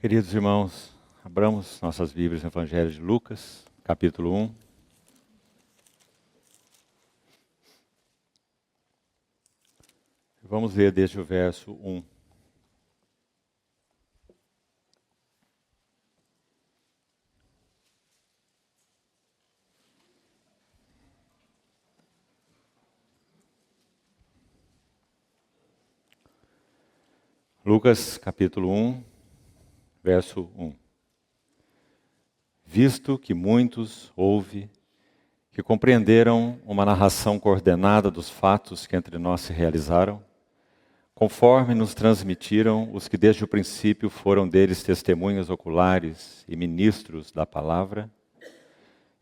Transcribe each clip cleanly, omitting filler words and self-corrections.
Queridos irmãos, abramos nossas Bíblias no Evangelho de Lucas, capítulo 1. Vamos ler desde o verso 1. Lucas, capítulo 1, verso 1. Visto que muitos houve que compreenderam uma narração coordenada dos fatos que entre nós se realizaram, conforme nos transmitiram os que desde o princípio foram deles testemunhas oculares e ministros da palavra,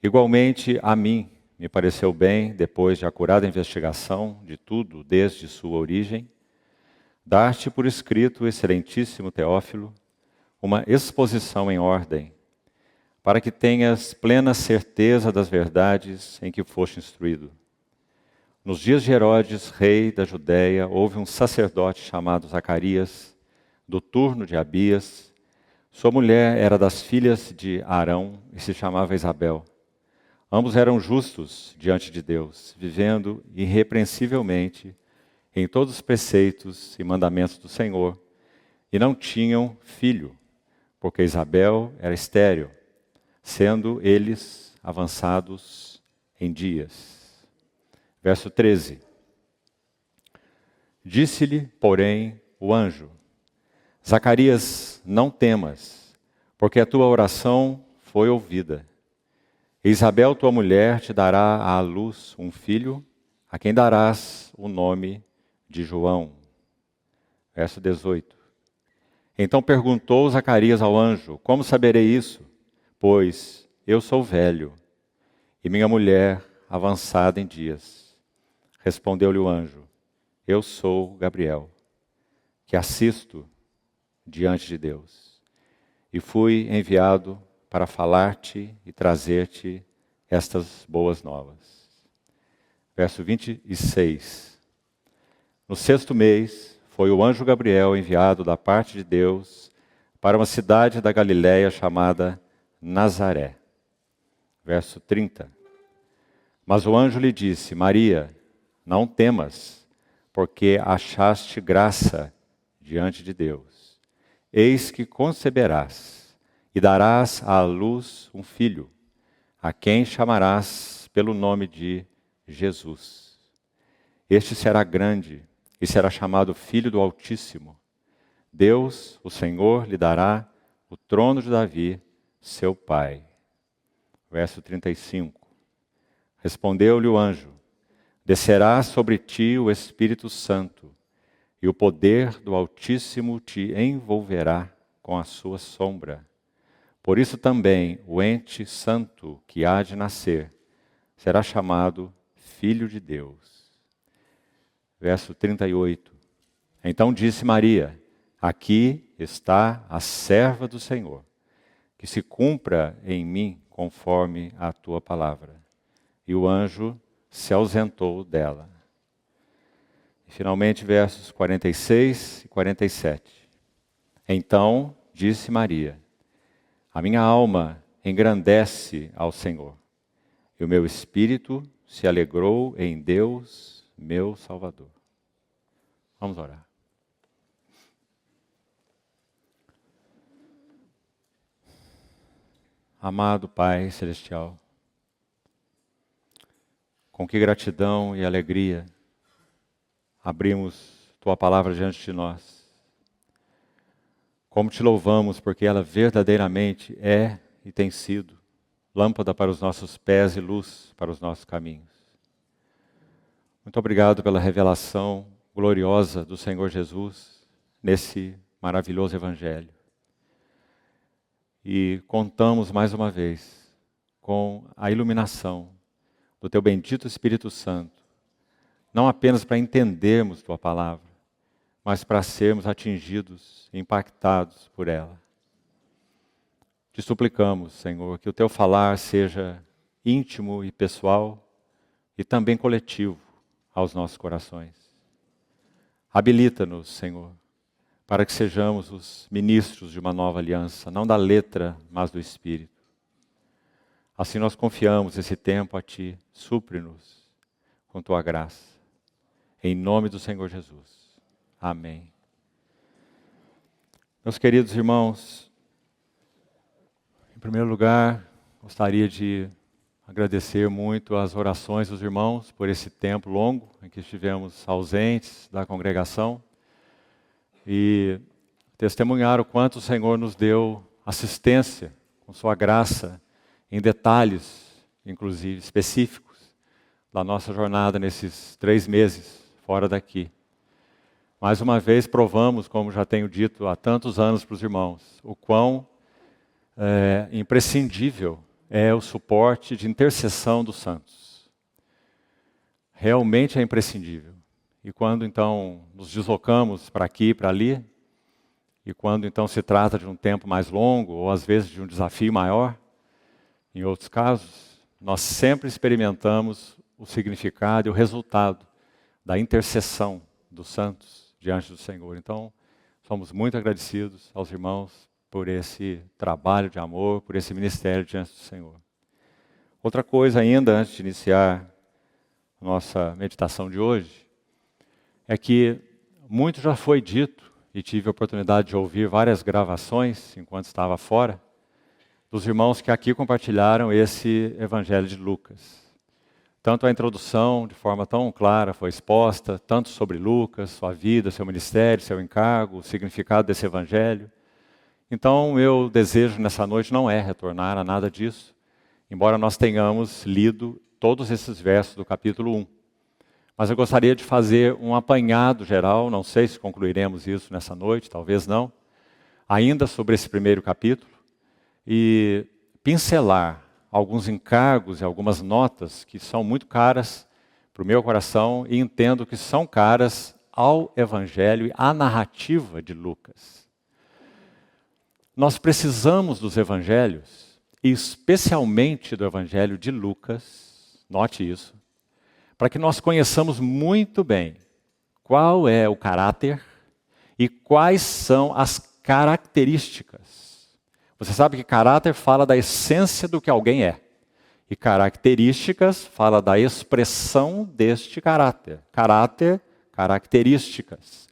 igualmente a mim me pareceu bem, depois de acurada investigação de tudo desde sua origem, dar-te por escrito, excelentíssimo Teófilo, uma exposição em ordem, para que tenhas plena certeza das verdades em que foste instruído. Nos dias de Herodes, rei da Judéia, houve um sacerdote chamado Zacarias, do turno de Abias. Sua mulher era das filhas de Arão e se chamava Isabel. Ambos eram justos diante de Deus, vivendo irrepreensivelmente em todos os preceitos e mandamentos do Senhor, e não tinham filho, porque Isabel era estéril, sendo eles avançados em dias. Verso 13. Disse-lhe, porém, o anjo: Zacarias, não temas, porque a tua oração foi ouvida. Isabel, tua mulher, te dará à luz um filho, a quem darás o nome de João. Verso 18. Então perguntou Zacarias ao anjo: Como saberei isso? Pois eu sou velho, e minha mulher avançada em dias. Respondeu-lhe o anjo: Eu sou Gabriel, que assisto diante de Deus, e fui enviado para falar-te e trazer-te estas boas novas. Verso 26. No 6º mês, foi o anjo Gabriel enviado da parte de Deus para uma cidade da Galiléia chamada Nazaré. Verso 30. Mas o anjo lhe disse: Maria, não temas, porque achaste graça diante de Deus. Eis que conceberás e darás à luz um filho, a quem chamarás pelo nome de Jesus. Este será grande e será chamado Filho do Altíssimo. Deus, o Senhor, lhe dará o trono de Davi, seu pai. Verso 35. Respondeu-lhe o anjo: Descerá sobre ti o Espírito Santo, e o poder do Altíssimo te envolverá com a sua sombra. Por isso também o ente santo que há de nascer será chamado Filho de Deus. Verso 38. Então disse Maria: Aqui está a serva do Senhor, que se cumpra em mim conforme a tua palavra. E o anjo se ausentou dela. E finalmente, versos 46 e 47. Então disse Maria: A minha alma engrandece ao Senhor, e o meu espírito se alegrou em Deus, meu Salvador. Vamos orar. Amado Pai Celestial, com que gratidão e alegria abrimos Tua palavra diante de nós. Como te louvamos, porque ela verdadeiramente é e tem sido lâmpada para os nossos pés e luz para os nossos caminhos. Muito obrigado pela revelação gloriosa do Senhor Jesus nesse maravilhoso Evangelho. E contamos mais uma vez com a iluminação do Teu bendito Espírito Santo, não apenas para entendermos Tua palavra, mas para sermos atingidos, impactados por ela. Te suplicamos, Senhor, que o Teu falar seja íntimo e pessoal e também coletivo aos nossos corações. Habilita-nos, Senhor, para que sejamos os ministros de uma nova aliança, não da letra, mas do Espírito. Assim nós confiamos esse tempo a Ti, supre-nos com Tua graça. Em nome do Senhor Jesus. Amém. Meus queridos irmãos, em primeiro lugar, gostaria de agradecer muito as orações dos irmãos por esse tempo longo em que estivemos ausentes da congregação e testemunhar o quanto o Senhor nos deu assistência com sua graça em detalhes, inclusive específicos, da nossa jornada nesses 3 meses fora daqui. Mais uma vez provamos, como já tenho dito há tantos anos para os irmãos, o quão imprescindível é o suporte de intercessão dos santos. Realmente é imprescindível. E quando então nos deslocamos para aqui e para ali, e quando então se trata de um tempo mais longo, ou às vezes de um desafio maior, em outros casos, nós sempre experimentamos o significado e o resultado da intercessão dos santos diante do Senhor. Então, somos muito agradecidos aos irmãos por esse trabalho de amor, por esse ministério diante do Senhor. Outra coisa ainda, antes de iniciar a nossa meditação de hoje, é que muito já foi dito, e tive a oportunidade de ouvir várias gravações, enquanto estava fora, dos irmãos que aqui compartilharam esse Evangelho de Lucas. Tanto a introdução, de forma tão clara, foi exposta, tanto sobre Lucas, sua vida, seu ministério, seu encargo, o significado desse Evangelho. Então, meu desejo nessa noite não é retornar a nada disso, embora nós tenhamos lido todos esses versos do capítulo 1. Mas eu gostaria de fazer um apanhado geral, não sei se concluiremos isso nessa noite, talvez não, ainda sobre esse primeiro capítulo, e pincelar alguns encargos e algumas notas que são muito caras para o meu coração e entendo que são caras ao Evangelho e à narrativa de Lucas. Nós precisamos dos evangelhos, e especialmente do Evangelho de Lucas, note isso, para que nós conheçamos muito bem qual é o caráter e quais são as características. Você sabe que caráter fala da essência do que alguém é, e características fala da expressão deste caráter. Caráter, características.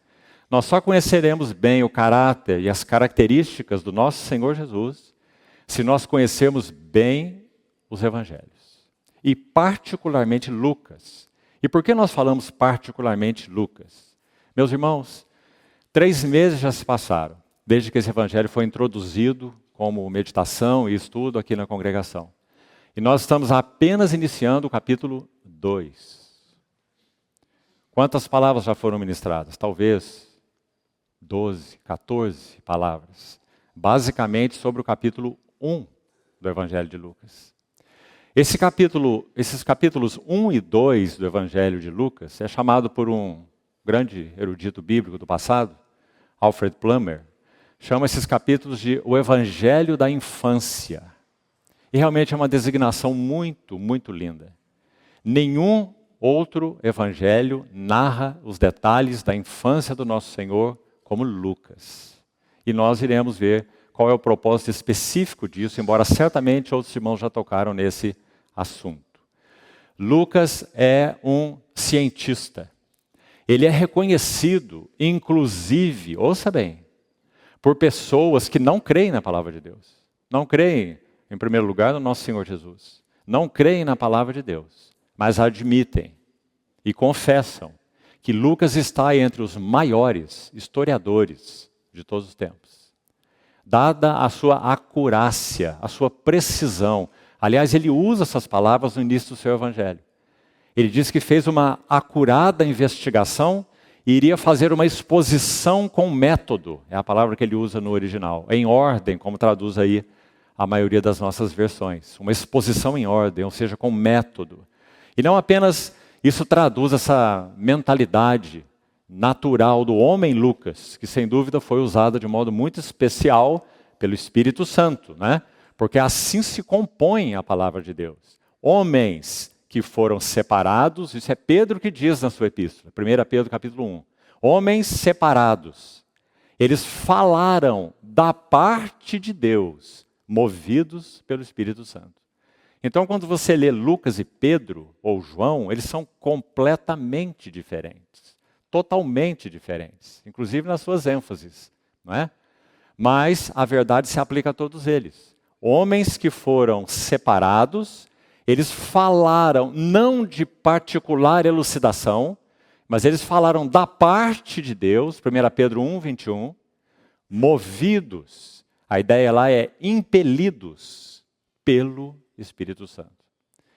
Nós só conheceremos bem o caráter e as características do nosso Senhor Jesus se nós conhecermos bem os evangelhos. E particularmente Lucas. E por que nós falamos particularmente Lucas? Meus irmãos, 3 meses já se passaram, desde que esse evangelho foi introduzido como meditação e estudo aqui na congregação. E nós estamos apenas iniciando o capítulo 2. Quantas palavras já foram ministradas? Talvez 12, 14 palavras. Basicamente sobre o capítulo 1 do Evangelho de Lucas. Esses capítulos 1 e 2 do Evangelho de Lucas é chamado por um grande erudito bíblico do passado, Alfred Plummer, chama esses capítulos de o Evangelho da Infância. E realmente é uma designação muito, muito linda. Nenhum outro evangelho narra os detalhes da infância do nosso Senhor como Lucas. E nós iremos ver qual é o propósito específico disso, embora certamente outros irmãos já tocaram nesse assunto. Lucas é um cientista. Ele é reconhecido, inclusive, ouça bem, por pessoas que não creem na palavra de Deus. Não creem, em primeiro lugar, no nosso Senhor Jesus. Não creem na palavra de Deus, mas admitem e confessam que Lucas está entre os maiores historiadores de todos os tempos. Dada a sua acurácia, a sua precisão. Aliás, ele usa essas palavras no início do seu evangelho. Ele diz que fez uma acurada investigação e iria fazer uma exposição com método. É a palavra que ele usa no original. Em ordem, como traduz aí a maioria das nossas versões. Uma exposição em ordem, ou seja, com método. E não apenas isso traduz essa mentalidade natural do homem Lucas, que sem dúvida foi usada de modo muito especial pelo Espírito Santo, né? Porque assim se compõe a palavra de Deus. Homens que foram separados, isso é Pedro que diz na sua epístola, 1 Pedro capítulo 1. Homens separados Eles falaram da parte de Deus, movidos pelo Espírito Santo. Então, quando você lê Lucas e Pedro, ou João, eles são completamente diferentes. Totalmente diferentes. Inclusive nas suas ênfases, não é? Mas a verdade se aplica a todos eles. Homens que foram separados, eles falaram não de particular elucidação, mas eles falaram da parte de Deus, 1 Pedro 1, 21, movidos, a ideia lá é impelidos pelo Espírito Santo.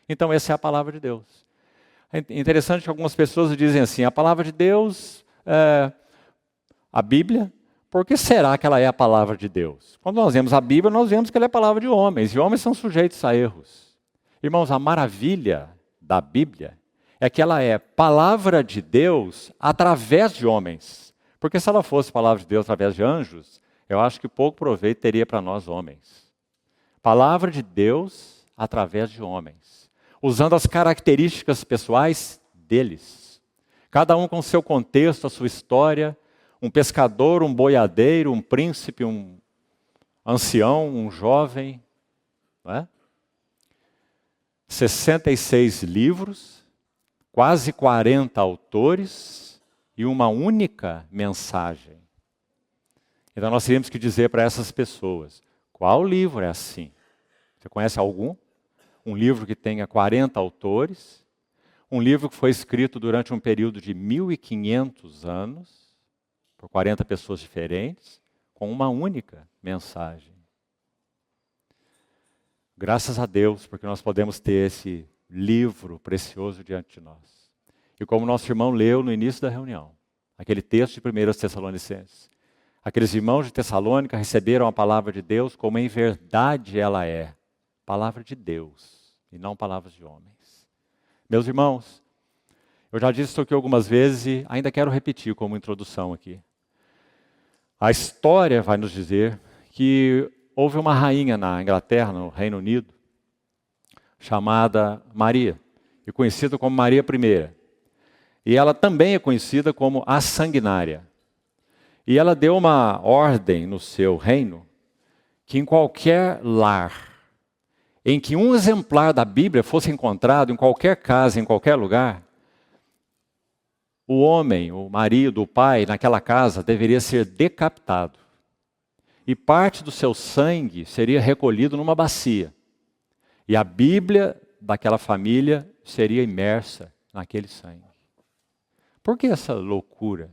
Então essa é a palavra de Deus. É interessante que algumas pessoas dizem assim, a palavra de Deus é a Bíblia. Por que será que ela é a palavra de Deus? Quando nós vemos a Bíblia, nós vemos que ela é a palavra de homens, e homens são sujeitos a erros. Irmãos, a maravilha da Bíblia é que ela é palavra de Deus através de homens. Porque se ela fosse palavra de Deus através de anjos, eu acho que pouco proveito teria para nós homens. Palavra de Deus através de homens, usando as características pessoais deles. Cada um com seu contexto, a sua história. Um pescador, um boiadeiro, um príncipe, um ancião, um jovem. Não é? 66 livros, quase 40 autores e uma única mensagem. Então nós teríamos que dizer para essas pessoas, qual livro é assim? Você conhece algum? Um livro que tenha 40 autores, um livro que foi escrito durante um período de 1500 anos, por 40 pessoas diferentes, com uma única mensagem. Graças a Deus, porque nós podemos ter esse livro precioso diante de nós. E como nosso irmão leu no início da reunião, aquele texto de 1 Tessalonicenses, aqueles irmãos de Tessalônica receberam a palavra de Deus como em verdade ela é, palavra de Deus, e não palavras de homens. Meus irmãos, eu já disse isso aqui algumas vezes e ainda quero repetir como introdução aqui. A história vai nos dizer que houve uma rainha na Inglaterra, no Reino Unido, chamada Maria, e conhecida como Maria I. E ela também é conhecida como a Sanguinária. E ela deu uma ordem no seu reino, que em qualquer lar, em que um exemplar da Bíblia fosse encontrado, em qualquer casa, em qualquer lugar, o homem, o marido, o pai, naquela casa, deveria ser decapitado. E parte do seu sangue seria recolhido numa bacia. E a Bíblia daquela família seria imersa naquele sangue. Por que essa loucura?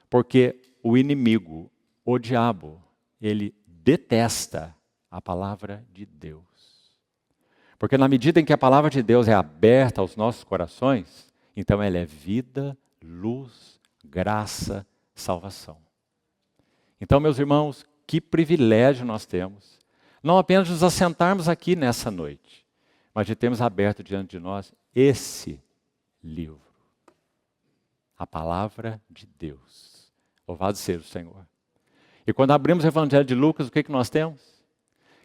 Porque o inimigo, o diabo, ele detesta a palavra de Deus. Porque na medida em que a palavra de Deus é aberta aos nossos corações, então ela é vida, luz, graça, salvação. Então, meus irmãos, que privilégio nós temos, não apenas de nos assentarmos aqui nessa noite, mas de termos aberto diante de nós esse livro, a palavra de Deus. Louvado seja o Senhor. E quando abrimos o Evangelho de Lucas, o que nós temos?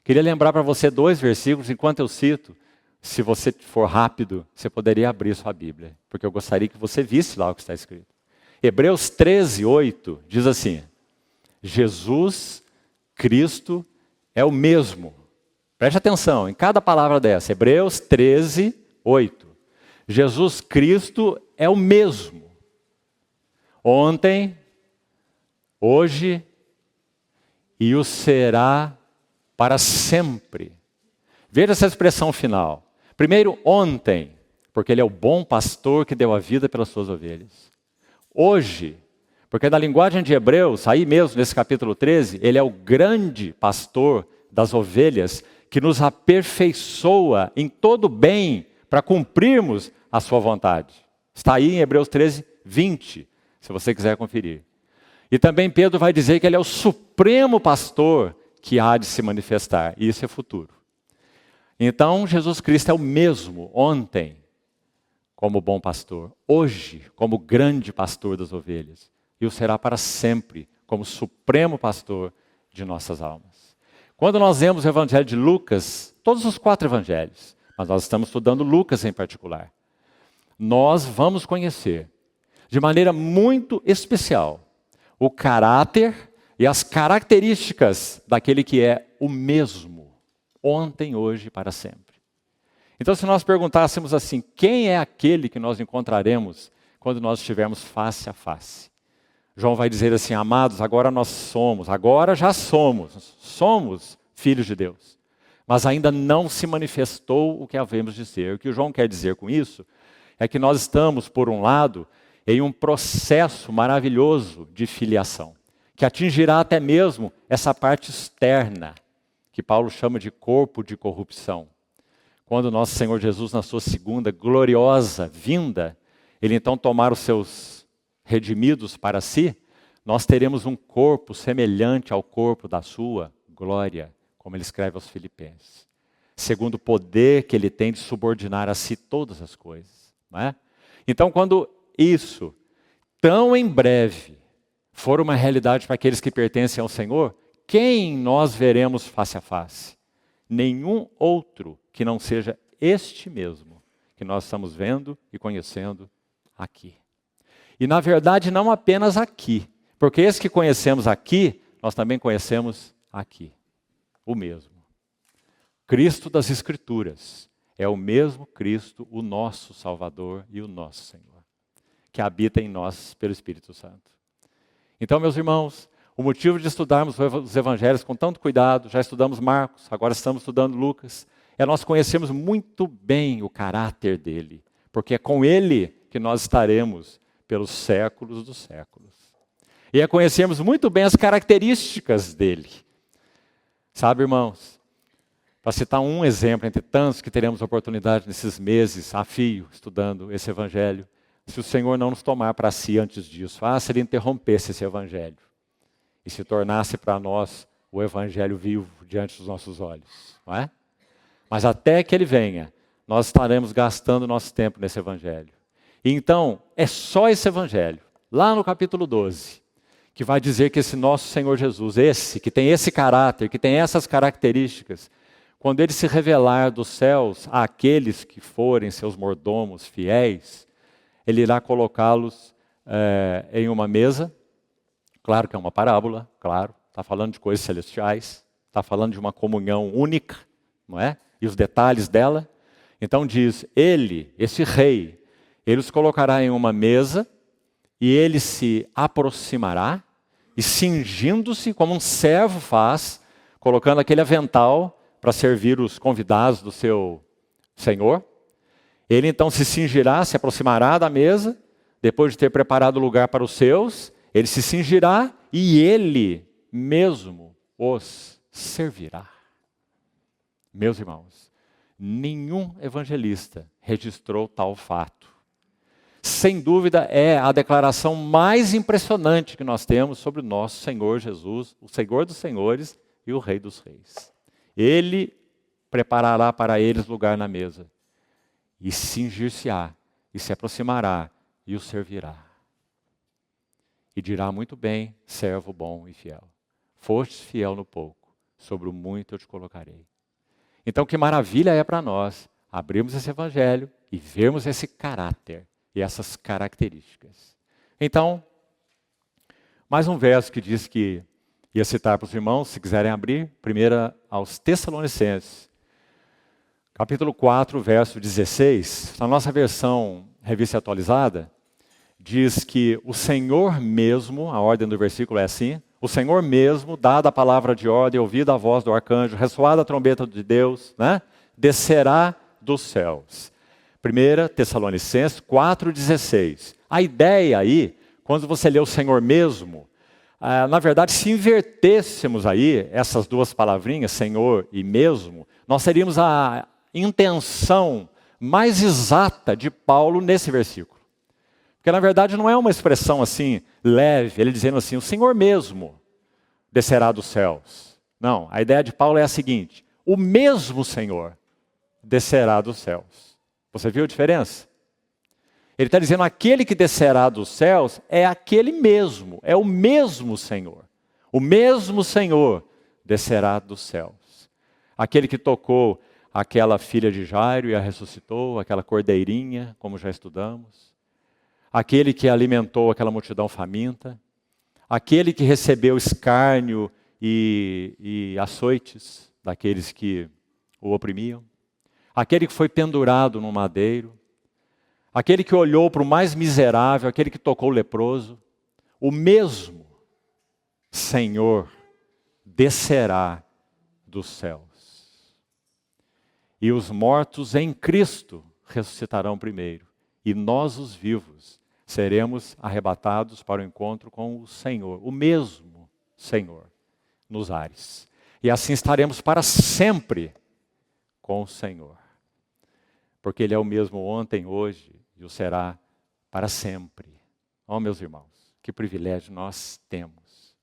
Queria lembrar para você 2 versículos, enquanto eu cito. Se você for rápido, você poderia abrir sua Bíblia, porque eu gostaria que você visse lá o que está escrito. Hebreus 13, 8 diz assim, Jesus Cristo é o mesmo. Preste atenção em cada palavra dessa. Hebreus 13, 8. Jesus Cristo é o mesmo. Ontem, hoje e o será para sempre. Veja essa expressão final. Primeiro, ontem, porque ele é o bom pastor que deu a vida pelas suas ovelhas. Hoje, porque na linguagem de Hebreus, aí mesmo nesse capítulo 13, ele é o grande pastor das ovelhas que nos aperfeiçoa em todo bem para cumprirmos a sua vontade. Está aí em Hebreus 13, 20, se você quiser conferir. E também Pedro vai dizer que ele é o supremo pastor que há de se manifestar, e isso é futuro. Então, Jesus Cristo é o mesmo ontem, como bom pastor, hoje, como grande pastor das ovelhas, e o será para sempre, como supremo pastor de nossas almas. Quando nós vemos o Evangelho de Lucas, todos os 4 evangelhos, mas nós estamos estudando Lucas em particular, nós vamos conhecer, de maneira muito especial, o caráter e as características daquele que é o mesmo, ontem, hoje e para sempre. Então, se nós perguntássemos assim, quem é aquele que nós encontraremos quando nós estivermos face a face? João vai dizer assim, amados, agora já somos filhos de Deus. Mas ainda não se manifestou o que havemos de ser. O que o João quer dizer com isso é que nós estamos, por um lado, em um processo maravilhoso de filiação, que atingirá até mesmo essa parte externa, que Paulo chama de corpo de corrupção. Quando nosso Senhor Jesus, na sua segunda gloriosa vinda, ele então tomar os seus redimidos para si, nós teremos um corpo semelhante ao corpo da sua glória, como ele escreve aos Filipenses, segundo o poder que ele tem de subordinar a si todas as coisas. Não é? Então, quando isso, tão em breve, for uma realidade para aqueles que pertencem ao Senhor, quem nós veremos face a face? Nenhum outro que não seja este mesmo que nós estamos vendo e conhecendo aqui. E na verdade não apenas aqui, porque esse que conhecemos aqui, nós também conhecemos aqui, o mesmo. Cristo das Escrituras é o mesmo Cristo, o nosso Salvador e o nosso Senhor, que habita em nós pelo Espírito Santo. Então, meus irmãos, o motivo de estudarmos os evangelhos com tanto cuidado, já estudamos Marcos, agora estamos estudando Lucas, é nós conhecemos muito bem o caráter dele, porque é com ele que nós estaremos pelos séculos dos séculos. E é conhecermos muito bem as características dele. Sabe, irmãos, para citar um exemplo entre tantos que teremos oportunidade nesses meses a fio, estudando esse evangelho, se o Senhor não nos tomar para si antes disso, se ele interrompesse esse evangelho e se tornasse para nós o evangelho vivo diante dos nossos olhos, não é? Mas até que ele venha, nós estaremos gastando nosso tempo nesse evangelho. E então, é só esse evangelho, lá no capítulo 12, que vai dizer que esse nosso Senhor Jesus, esse, que tem esse caráter, que tem essas características, quando ele se revelar dos céus àqueles que forem seus mordomos fiéis, ele irá colocá-los em uma mesa. Claro que é uma parábola, claro, está falando de coisas celestiais, está falando de uma comunhão única, não é? E os detalhes dela. Então diz, ele, esse rei, ele os colocará em uma mesa e ele se aproximará e cingindo-se como um servo faz, colocando aquele avental para servir os convidados do seu senhor. Ele então se cingirá, se aproximará da mesa, depois de ter preparado o lugar para os seus, ele se cingirá e ele mesmo os servirá. Meus irmãos, nenhum evangelista registrou tal fato. Sem dúvida é a declaração mais impressionante que nós temos sobre o nosso Senhor Jesus, o Senhor dos senhores e o Rei dos reis. Ele preparará para eles lugar na mesa. E cingir-se-á, e se aproximará, e o servirá. E dirá muito bem, servo bom e fiel. Fostes fiel no pouco, sobre o muito eu te colocarei. Então que maravilha é para nós abrirmos esse evangelho e vermos esse caráter e essas características. Então, mais um verso que diz que ia citar para os irmãos, se quiserem abrir, 1 aos Tessalonicenses. Capítulo 4, verso 16, na nossa versão revista atualizada, diz que o Senhor mesmo, a ordem do versículo é assim, o Senhor mesmo, dada a palavra de ordem, ouvida a voz do arcanjo, ressoada a trombeta de Deus, né, descerá dos céus. 1 Tessalonicenses 4,16. A ideia aí, quando você lê o Senhor mesmo, na verdade, se invertêssemos aí essas duas palavrinhas, Senhor e mesmo, nós teríamos a intenção mais exata de Paulo nesse versículo. Porque na verdade não é uma expressão assim leve, ele dizendo assim, o Senhor mesmo descerá dos céus. Não, a ideia de Paulo é a seguinte, o mesmo Senhor descerá dos céus. Você viu a diferença? Ele está dizendo, aquele que descerá dos céus é aquele mesmo, é o mesmo Senhor. O mesmo Senhor descerá dos céus. Aquele que tocou aquela filha de Jairo e a ressuscitou, aquela cordeirinha, como já estudamos. Aquele que alimentou aquela multidão faminta. aquele que recebeu escárnio e açoites daqueles que o oprimiam, aquele que foi pendurado no madeiro, aquele que olhou para o mais miserável, aquele que tocou o leproso, o mesmo Senhor descerá dos céus. E os mortos em Cristo ressuscitarão primeiro, e nós, os vivos, seremos arrebatados para o encontro com o Senhor, o mesmo Senhor, nos ares. E assim estaremos para sempre com o Senhor. Porque Ele é o mesmo ontem, hoje e o será para sempre. Oh, meus irmãos, que privilégio nós temos.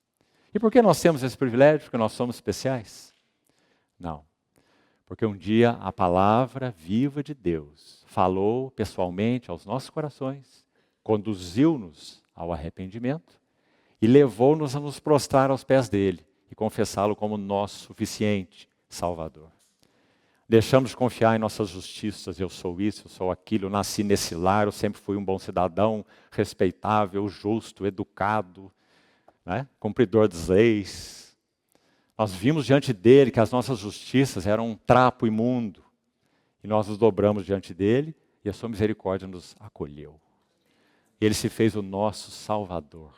E por que nós temos esse privilégio? Porque nós somos especiais? Não. Porque um dia a palavra viva de Deus falou pessoalmente aos nossos corações, conduziu-nos ao arrependimento e levou-nos a nos prostrar aos pés dele e confessá-lo como nosso suficiente Salvador. Deixamos de confiar em nossas justiças, eu sou isso, eu sou aquilo, eu nasci nesse lar, eu sempre fui um bom cidadão, respeitável, justo, educado, né? Cumpridor das leis. Nós vimos diante dele que as nossas justiças eram um trapo imundo, e nós nos dobramos diante dele, e a sua misericórdia nos acolheu. Ele se fez o nosso Salvador,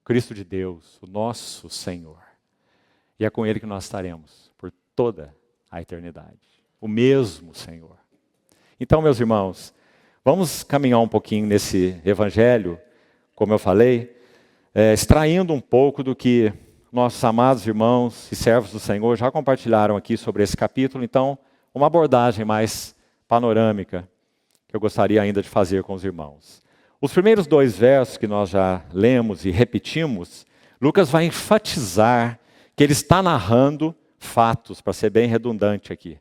Cristo de Deus, o nosso Senhor. E é com Ele que nós estaremos por toda a eternidade. O mesmo Senhor. Então, meus irmãos, vamos caminhar um pouquinho nesse Evangelho, como eu falei, extraindo um pouco do que nossos amados irmãos e servos do Senhor já compartilharam aqui sobre esse capítulo. Então, uma abordagem mais panorâmica que eu gostaria ainda de fazer com os irmãos. Os primeiros 2 versos que nós já lemos e repetimos, Lucas vai enfatizar que ele está narrando fatos, para ser bem redundante aqui.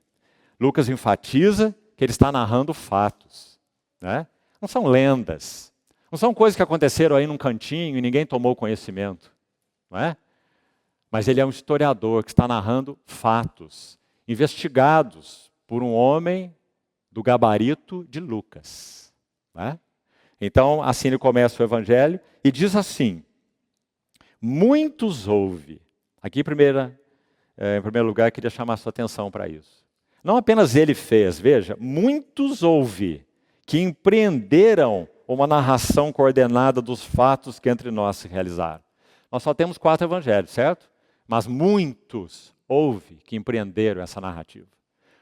Lucas enfatiza que ele está narrando fatos, né? Não são lendas, não são coisas que aconteceram aí num cantinho e ninguém tomou conhecimento, não é? Mas ele é um historiador que está narrando fatos, investigados por um homem do gabarito de Lucas, né? Então, assim ele começa o Evangelho e diz assim: muitos houve. Aqui, em primeiro lugar, eu queria chamar a sua atenção para isso. Não apenas ele fez, veja, muitos houve que empreenderam uma narração coordenada dos fatos que entre nós se realizaram. Nós só temos 4 evangelhos, certo? Mas muitos houve que empreenderam essa narrativa.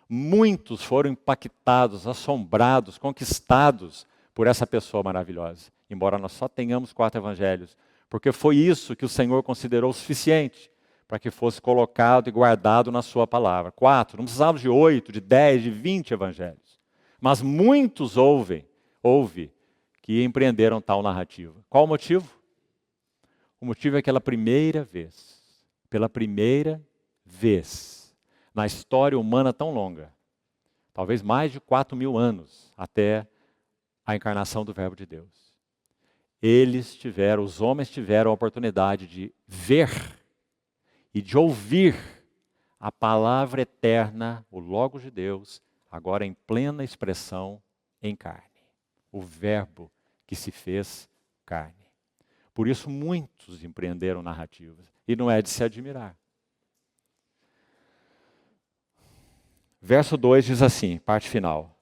Muitos foram impactados, assombrados, conquistados por essa pessoa maravilhosa. Embora nós só tenhamos 4 evangelhos, porque foi isso que o Senhor considerou suficiente para que fosse colocado e guardado na sua palavra. 4, não precisávamos de 8, de 10, de 20 evangelhos. Mas muitos houve que empreenderam tal narrativa. Qual o motivo? O motivo é que pela primeira vez, na história humana tão longa, talvez mais de 4.000 anos, até a encarnação do Verbo de Deus, os homens tiveram a oportunidade de ver e de ouvir a palavra eterna, o Logos de Deus, agora em plena expressão em carne. O Verbo que se fez carne. Por isso muitos empreenderam narrativas. E não é de se admirar. Verso 2 diz assim, parte final.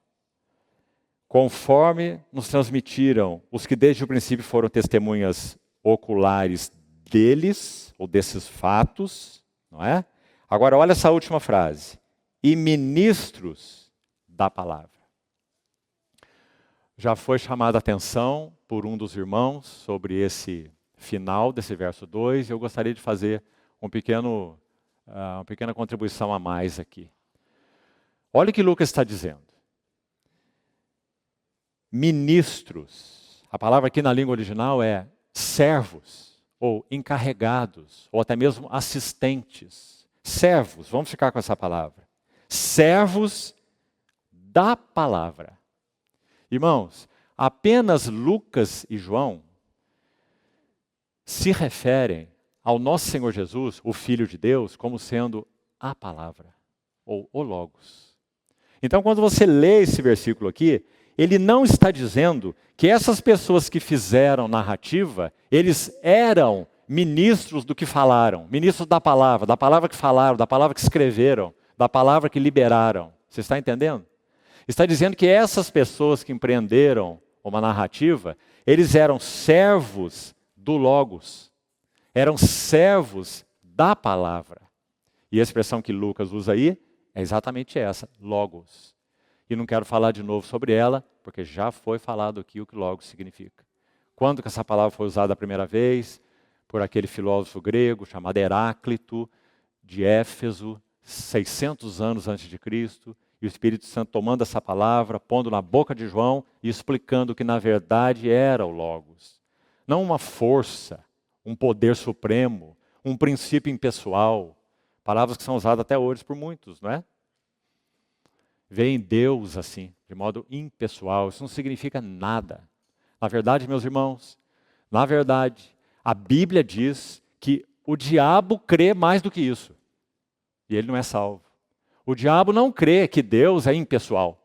Conforme nos transmitiram os que desde o princípio foram testemunhas oculares deles, ou desses fatos, não é? Agora olha essa última frase. E ministros da palavra. Já foi chamada a atenção por um dos irmãos sobre esse final desse verso 2, e eu gostaria de fazer uma pequena contribuição a mais aqui. Olha o que Lucas está dizendo. Ministros. A palavra aqui na língua original é servos, ou encarregados, ou até mesmo assistentes. Servos, vamos ficar com essa palavra. Servos da palavra. Irmãos, apenas Lucas e João se referem ao nosso Senhor Jesus, o Filho de Deus, como sendo a palavra, ou o Logos. Então, quando você lê esse versículo aqui, ele não está dizendo que essas pessoas que fizeram narrativa, eles eram ministros do que falaram, ministros da palavra que falaram, da palavra que escreveram, da palavra que liberaram. Você está entendendo? Está dizendo que essas pessoas que empreenderam uma narrativa, eles eram servos do Logos, eram servos da palavra. E a expressão que Lucas usa aí é exatamente essa, Logos. E não quero falar de novo sobre ela, porque já foi falado aqui o que Logos significa. Quando que essa palavra foi usada a primeira vez? Por aquele filósofo grego chamado Heráclito, de Éfeso, 600 anos antes de Cristo, e o Espírito Santo tomando essa palavra, pondo na boca de João e explicando que na verdade era o Logos. Não uma força, um poder supremo, um princípio impessoal, palavras que são usadas até hoje por muitos, não é? Veem Deus assim, de modo impessoal, isso não significa nada. Na verdade, meus irmãos, na verdade, a Bíblia diz que o diabo crê mais do que isso. E ele não é salvo. O diabo não crê que Deus é impessoal.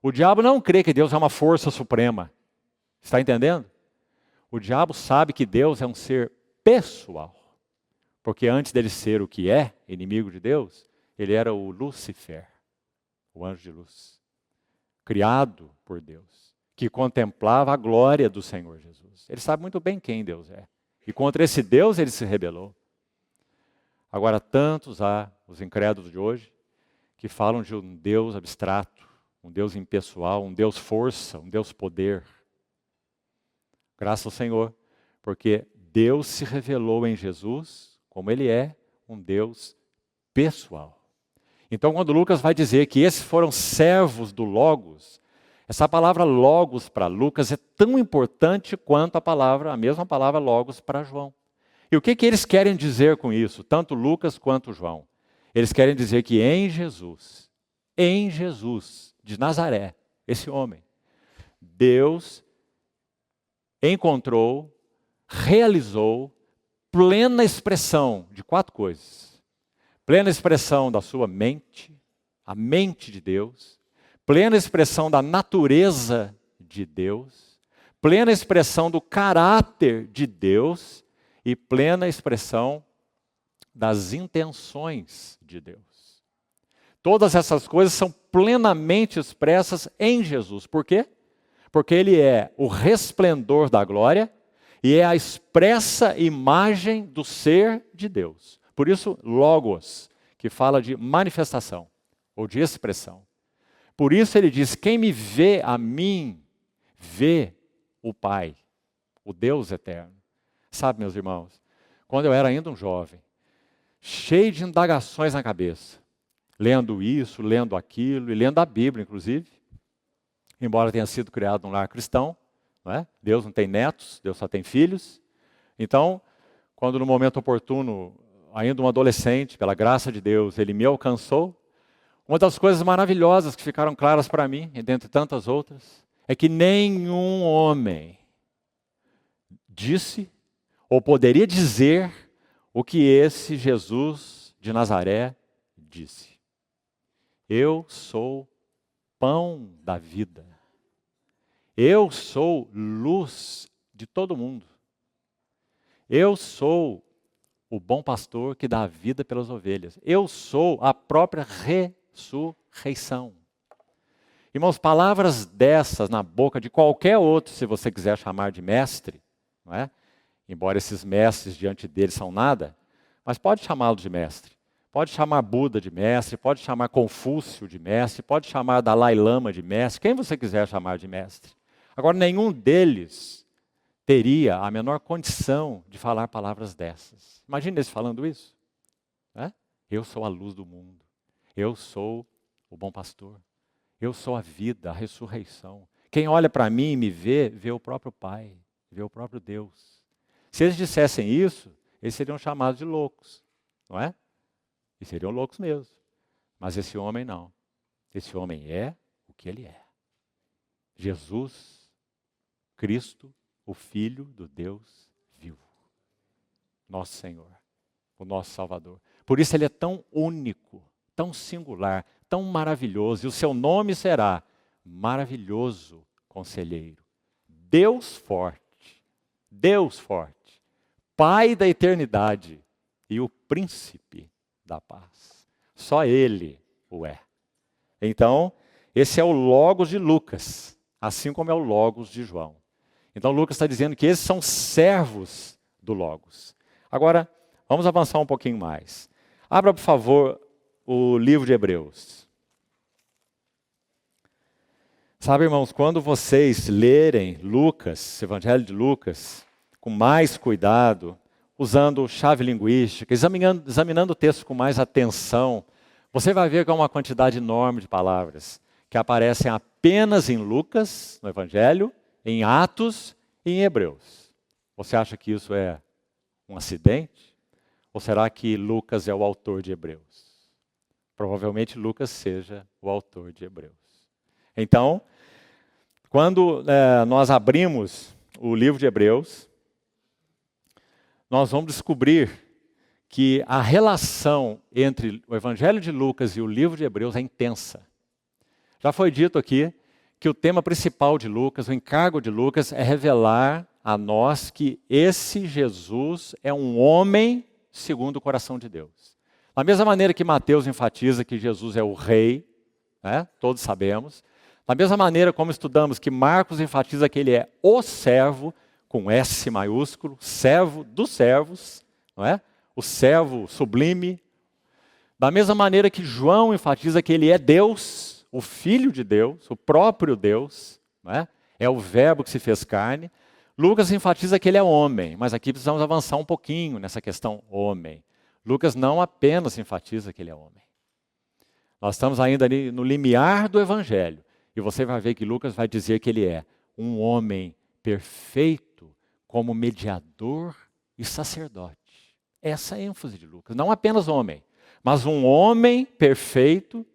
O diabo não crê que Deus é uma força suprema. Está entendendo? O diabo sabe que Deus é um ser pessoal. Porque antes dele ser o que é, inimigo de Deus, ele era o Lúcifer, o anjo de luz, criado por Deus, que contemplava a glória do Senhor Jesus. Ele sabe muito bem quem Deus é. E contra esse Deus ele se rebelou. Agora, tantos há, os incrédulos de hoje, que falam de um Deus abstrato, um Deus impessoal, um Deus força, um Deus poder. Graças ao Senhor, porque Deus se revelou em Jesus como Ele é um Deus pessoal. Então, quando Lucas vai dizer que esses foram servos do Logos, essa palavra Logos para Lucas é tão importante quanto a mesma palavra Logos para João. E o que eles querem dizer com isso, tanto Lucas quanto João? Eles querem dizer que em Jesus de Nazaré, esse homem, Deus encontrou, realizou plena expressão de 4 coisas. Plena expressão da sua mente, a mente de Deus, plena expressão da natureza de Deus, plena expressão do caráter de Deus e plena expressão das intenções de Deus. Todas essas coisas são plenamente expressas em Jesus. Por quê? Porque Ele é o resplendor da glória e é a expressa imagem do ser de Deus. Por isso, Logos, que fala de manifestação ou de expressão. Por isso ele diz, quem me vê a mim, vê o Pai, o Deus eterno. Sabe, meus irmãos, quando eu era ainda um jovem, cheio de indagações na cabeça, lendo isso, lendo aquilo, e lendo a Bíblia, inclusive, embora tenha sido criado num lar cristão, não é? Deus não tem netos, Deus só tem filhos. Então, quando no momento oportuno, ainda um adolescente, pela graça de Deus, ele me alcançou, uma das coisas maravilhosas que ficaram claras para mim, e dentre tantas outras, é que nenhum homem disse ou poderia dizer o que esse Jesus de Nazaré disse. Eu sou pão da vida. Eu sou luz de todo mundo. Eu sou o bom pastor que dá a vida pelas ovelhas. Eu sou a própria ressurreição. Irmãos, palavras dessas na boca de qualquer outro, se você quiser chamar de mestre, não é? Embora esses mestres diante dele são nada, mas pode chamá-lo de mestre. Pode chamar Buda de mestre, pode chamar Confúcio de mestre, pode chamar Dalai Lama de mestre, quem você quiser chamar de mestre. Agora, nenhum deles teria a menor condição de falar palavras dessas. Imagina eles falando isso. Né? Eu sou a luz do mundo. Eu sou o bom pastor. Eu sou a vida, a ressurreição. Quem olha para mim e me vê, vê o próprio Pai, vê o próprio Deus. Se eles dissessem isso, eles seriam chamados de loucos, não é? E seriam loucos mesmo. Mas esse homem não. Esse homem é o que ele é. Jesus, Cristo, o Filho do Deus vivo. Nosso Senhor, o nosso Salvador. Por isso ele é tão único, tão singular, tão maravilhoso. E o seu nome será Maravilhoso Conselheiro. Deus forte, Pai da eternidade e o príncipe da paz. Só ele o é. Então, esse é o Logos de Lucas, assim como é o Logos de João. Então, Lucas está dizendo que esses são servos do Logos. Agora, vamos avançar um pouquinho mais. Abra, por favor, o livro de Hebreus. Sabe, irmãos, quando vocês lerem Lucas, Evangelho de Lucas, com mais cuidado, usando chave linguística, examinando o texto com mais atenção, você vai ver que há uma quantidade enorme de palavras que aparecem apenas em Lucas, no Evangelho, em Atos e em Hebreus. Você acha que isso é um acidente? Ou será que Lucas é o autor de Hebreus? Provavelmente Lucas seja o autor de Hebreus. Então, quando nós abrimos o livro de Hebreus, nós vamos descobrir que a relação entre o Evangelho de Lucas e o livro de Hebreus é intensa. Já foi dito aqui que o tema principal de Lucas, o encargo de Lucas, é revelar a nós que esse Jesus é um homem segundo o coração de Deus. Da mesma maneira que Mateus enfatiza que Jesus é o rei, né? Todos sabemos. Da mesma maneira como estudamos que Marcos enfatiza que ele é o servo, com S maiúsculo, servo dos servos, não é? O servo sublime. Da mesma maneira que João enfatiza que ele é Deus, o Filho de Deus, o próprio Deus, não é? É o verbo que se fez carne. Lucas enfatiza que ele é homem, mas aqui precisamos avançar um pouquinho nessa questão homem. Lucas não apenas enfatiza que ele é homem. Nós estamos ainda ali no limiar do Evangelho, e você vai ver que Lucas vai dizer que ele é um homem perfeito como mediador e sacerdote. Essa é a ênfase de Lucas. Não apenas homem, mas um homem perfeito.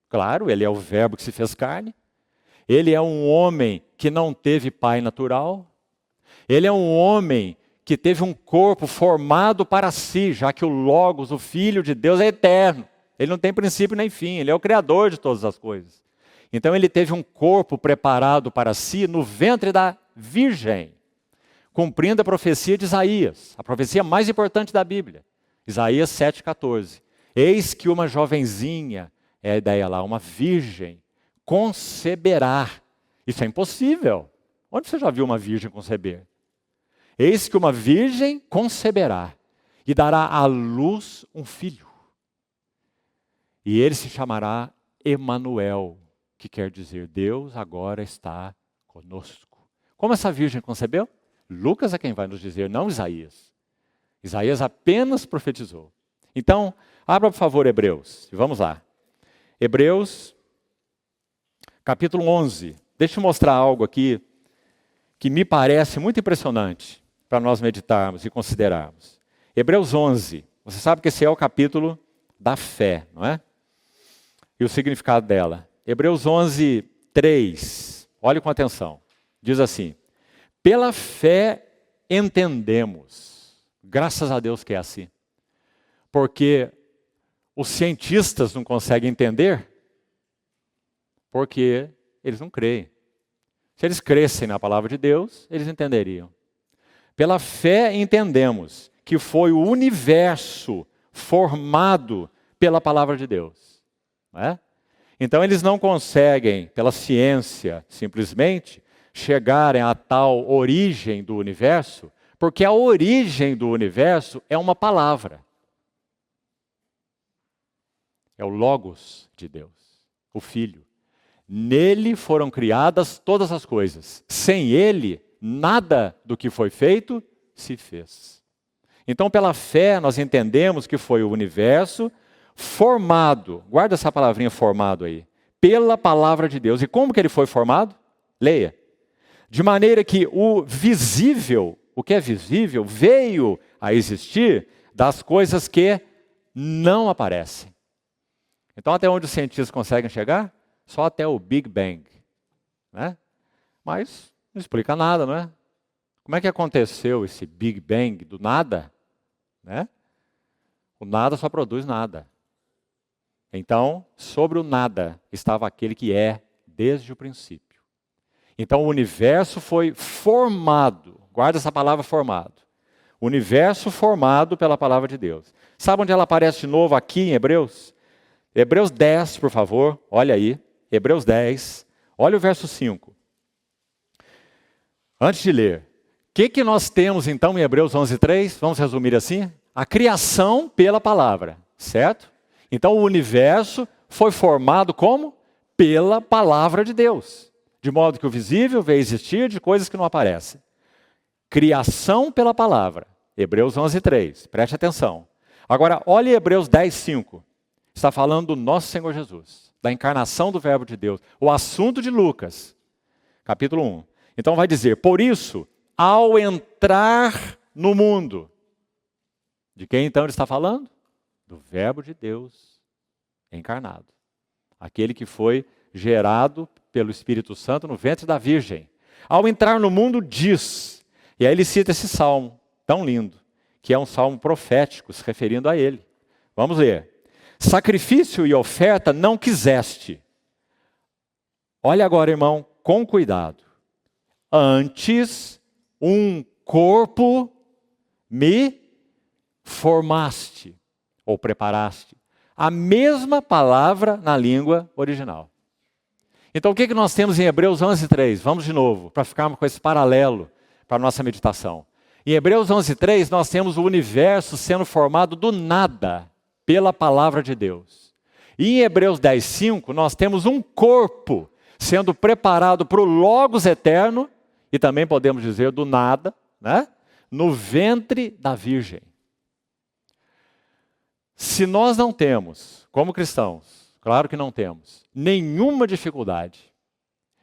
Claro, ele é o verbo que se fez carne. Ele é um homem que não teve pai natural. Ele é um homem que teve um corpo formado para si, já que o Logos, o Filho de Deus, é eterno. Ele não tem princípio nem fim, ele é o Criador de todas as coisas. Então ele teve um corpo preparado para si no ventre da Virgem, cumprindo a profecia de Isaías, a profecia mais importante da Bíblia. Isaías 7,14. Eis que uma jovenzinha, é a ideia lá, uma virgem, conceberá. Isso é impossível. Onde você já viu uma virgem conceber? Eis que uma virgem conceberá e dará à luz um filho. E ele se chamará Emanuel, que quer dizer Deus agora está conosco. Como essa virgem concebeu? Lucas é quem vai nos dizer, não Isaías. Isaías apenas profetizou. Então, abra por favor Hebreus, e vamos lá. Hebreus, capítulo 11. Deixa eu mostrar algo aqui que me parece muito impressionante para nós meditarmos e considerarmos. Hebreus 11, você sabe que esse é o capítulo da fé, não é? E o significado dela. Hebreus 11, 3, olhe com atenção. Diz assim, pela fé entendemos, graças a Deus que é assim, porque os cientistas não conseguem entender, porque eles não creem. Se eles crescem na palavra de Deus, eles entenderiam. Pela fé entendemos que foi o universo formado pela palavra de Deus. Não é? Então eles não conseguem, pela ciência, simplesmente, chegarem à tal origem do universo, porque a origem do universo é uma palavra. É o Logos de Deus, o Filho. Nele foram criadas todas as coisas. Sem ele, nada do que foi feito se fez. Então, pela fé, nós entendemos que foi o universo formado, guarda essa palavrinha formado aí, pela palavra de Deus. E como que ele foi formado? Leia. De maneira que o visível, o que é visível, veio a existir das coisas que não aparecem. Então, até onde os cientistas conseguem chegar? Só até o Big Bang. Né? Mas não explica nada, não é? Como é que aconteceu esse Big Bang do nada? Né? O nada só produz nada. Então, sobre o nada estava aquele que é desde o princípio. Então, o universo foi formado. Guarda essa palavra formado. O universo formado pela palavra de Deus. Sabe onde ela aparece de novo aqui em Hebreus? Hebreus 10, por favor, olha aí. Hebreus 10, olha o verso 5. Antes de ler, o que nós temos então em Hebreus 11:3? Vamos resumir assim? A criação pela palavra, certo? Então o universo foi formado como? Pela palavra de Deus. De modo que o visível veio existir de coisas que não aparecem. Criação pela palavra. Hebreus 11:3, preste atenção. Agora, olhe Hebreus 10:5. Está falando do nosso Senhor Jesus, da encarnação do Verbo de Deus. O assunto de Lucas, capítulo 1. Então vai dizer, por isso, ao entrar no mundo, de quem então ele está falando? Do Verbo de Deus encarnado. Aquele que foi gerado pelo Espírito Santo no ventre da Virgem. Ao entrar no mundo diz, e aí ele cita esse salmo tão lindo, que é um salmo profético, se referindo a ele. Vamos ler. Sacrifício e oferta não quiseste. Olha agora, irmão, com cuidado. Antes, um corpo me formaste, ou preparaste. A mesma palavra na língua original. Então, o que nós temos em Hebreus 11:3? Vamos de novo, para ficarmos com esse paralelo para a nossa meditação. Em Hebreus 11:3, nós temos o universo sendo formado do nada, pela palavra de Deus. E em Hebreus 10:5, nós temos um corpo sendo preparado para o Logos eterno, e também podemos dizer do nada, né? No ventre da Virgem. Se nós não temos, como cristãos, claro que não temos, nenhuma dificuldade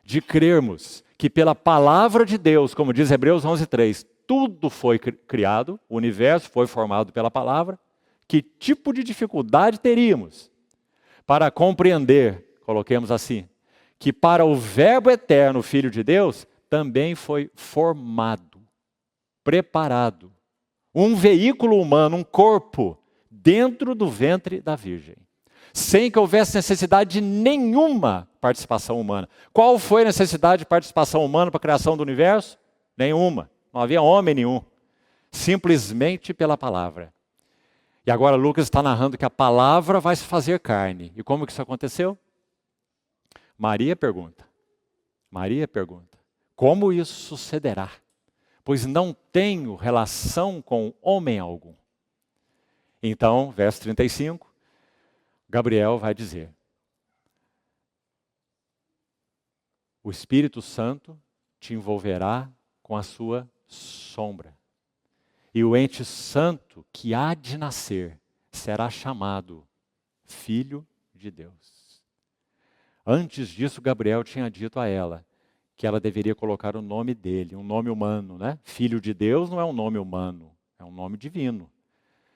de crermos que pela palavra de Deus, como diz Hebreus 11:3, tudo foi criado, o universo foi formado pela palavra, que tipo de dificuldade teríamos para compreender, coloquemos assim, que para o Verbo eterno, Filho de Deus, também foi formado, preparado, um veículo humano, um corpo, dentro do ventre da Virgem, sem que houvesse necessidade de nenhuma participação humana. Qual foi a necessidade de participação humana para a criação do universo? Nenhuma, não havia homem nenhum, simplesmente pela palavra. E agora Lucas está narrando que a palavra vai se fazer carne. E como que isso aconteceu? Maria pergunta, como isso sucederá? Pois não tenho relação com homem algum. Então, verso 35, Gabriel vai dizer, o Espírito Santo te envolverá com a sua sombra. E o ente santo que há de nascer será chamado Filho de Deus. Antes disso, Gabriel tinha dito a ela que ela deveria colocar o nome dele, um nome humano, né? Filho de Deus não é um nome humano, é um nome divino.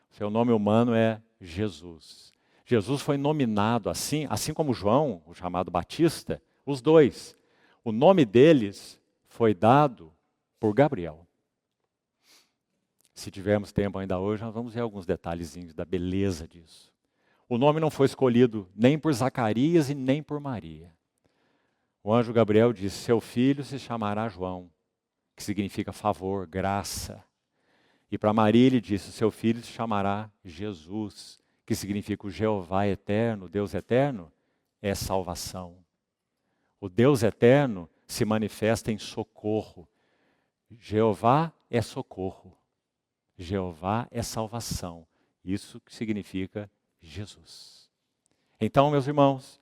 Seu nome humano é Jesus. Jesus foi nominado assim como João, o chamado Batista, os dois. O nome deles foi dado por Gabriel. Se tivermos tempo ainda hoje, nós vamos ver alguns detalhezinhos da beleza disso. O nome não foi escolhido nem por Zacarias e nem por Maria. O anjo Gabriel disse, seu filho se chamará João, que significa favor, graça. E para Maria ele disse, seu filho se chamará Jesus, que significa o Jeová eterno, Deus eterno, é salvação. O Deus eterno se manifesta em socorro. Jeová é socorro. Jeová é salvação. Isso que significa Jesus. Então, meus irmãos,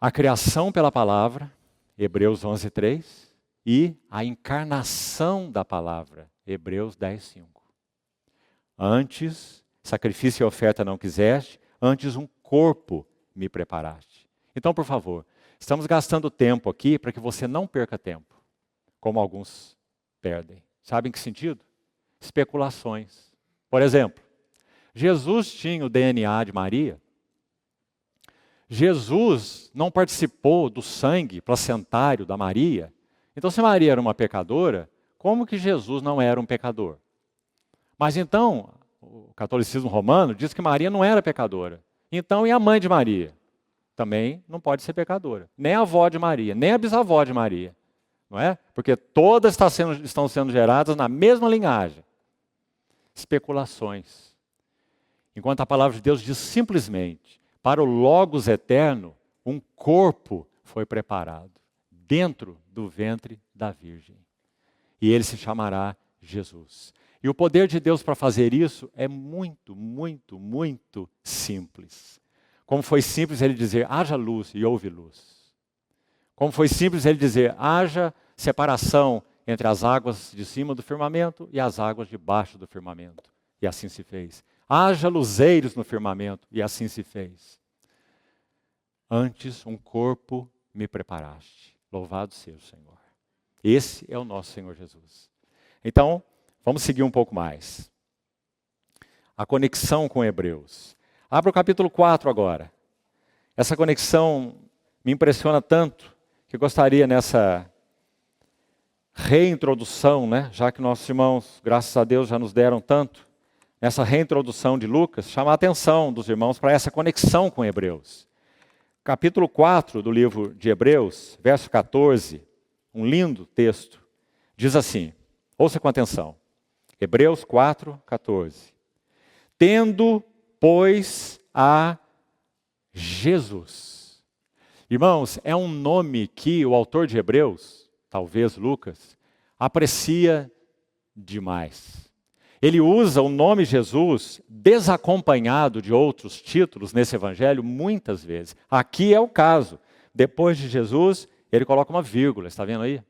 a criação pela palavra, Hebreus 11:3, e a encarnação da palavra, Hebreus 10:5. Antes, sacrifício e oferta não quiseste, antes um corpo me preparaste. Então, por favor, estamos gastando tempo aqui para que você não perca tempo, como alguns perdem. Sabe em que sentido? Especulações. Por exemplo, Jesus tinha o DNA de Maria. Jesus não participou do sangue placentário da Maria. Então, se Maria era uma pecadora, como que Jesus não era um pecador? Mas então, o catolicismo romano diz que Maria não era pecadora. Então, e a mãe de Maria? Também não pode ser pecadora. Nem a avó de Maria, nem a bisavó de Maria. Não é? Porque todas estão sendo geradas na mesma linhagem. especulações. Enquanto a palavra de Deus diz simplesmente, para o Logos eterno, um corpo foi preparado dentro do ventre da Virgem. E ele se chamará Jesus. E o poder de Deus para fazer isso é muito, muito, muito simples. Como foi simples ele dizer, haja luz e houve luz. Como foi simples ele dizer, haja separação entre as águas de cima do firmamento e as águas de baixo do firmamento. E assim se fez. Haja luzeiros no firmamento, e assim se fez. Antes um corpo me preparaste. Louvado seja o Senhor. Esse é o nosso Senhor Jesus. Então, vamos seguir um pouco mais. A conexão com Hebreus. Abra o capítulo 4 agora. Essa conexão me impressiona tanto que eu gostaria nessa reintrodução, já que nossos irmãos, graças a Deus, já nos deram tanto, nessa reintrodução de Lucas, chamar a atenção dos irmãos para essa conexão com Hebreus. Capítulo 4 do livro de Hebreus, verso 14, um lindo texto, diz assim, ouça com atenção, Hebreus 4, 14. Tendo, pois, a Jesus. Irmãos, é um nome que o autor de Hebreus, talvez Lucas, aprecia demais. Ele usa o nome Jesus desacompanhado de outros títulos nesse evangelho muitas vezes. Aqui é o caso. Depois de Jesus, ele coloca uma vírgula, está vendo aí?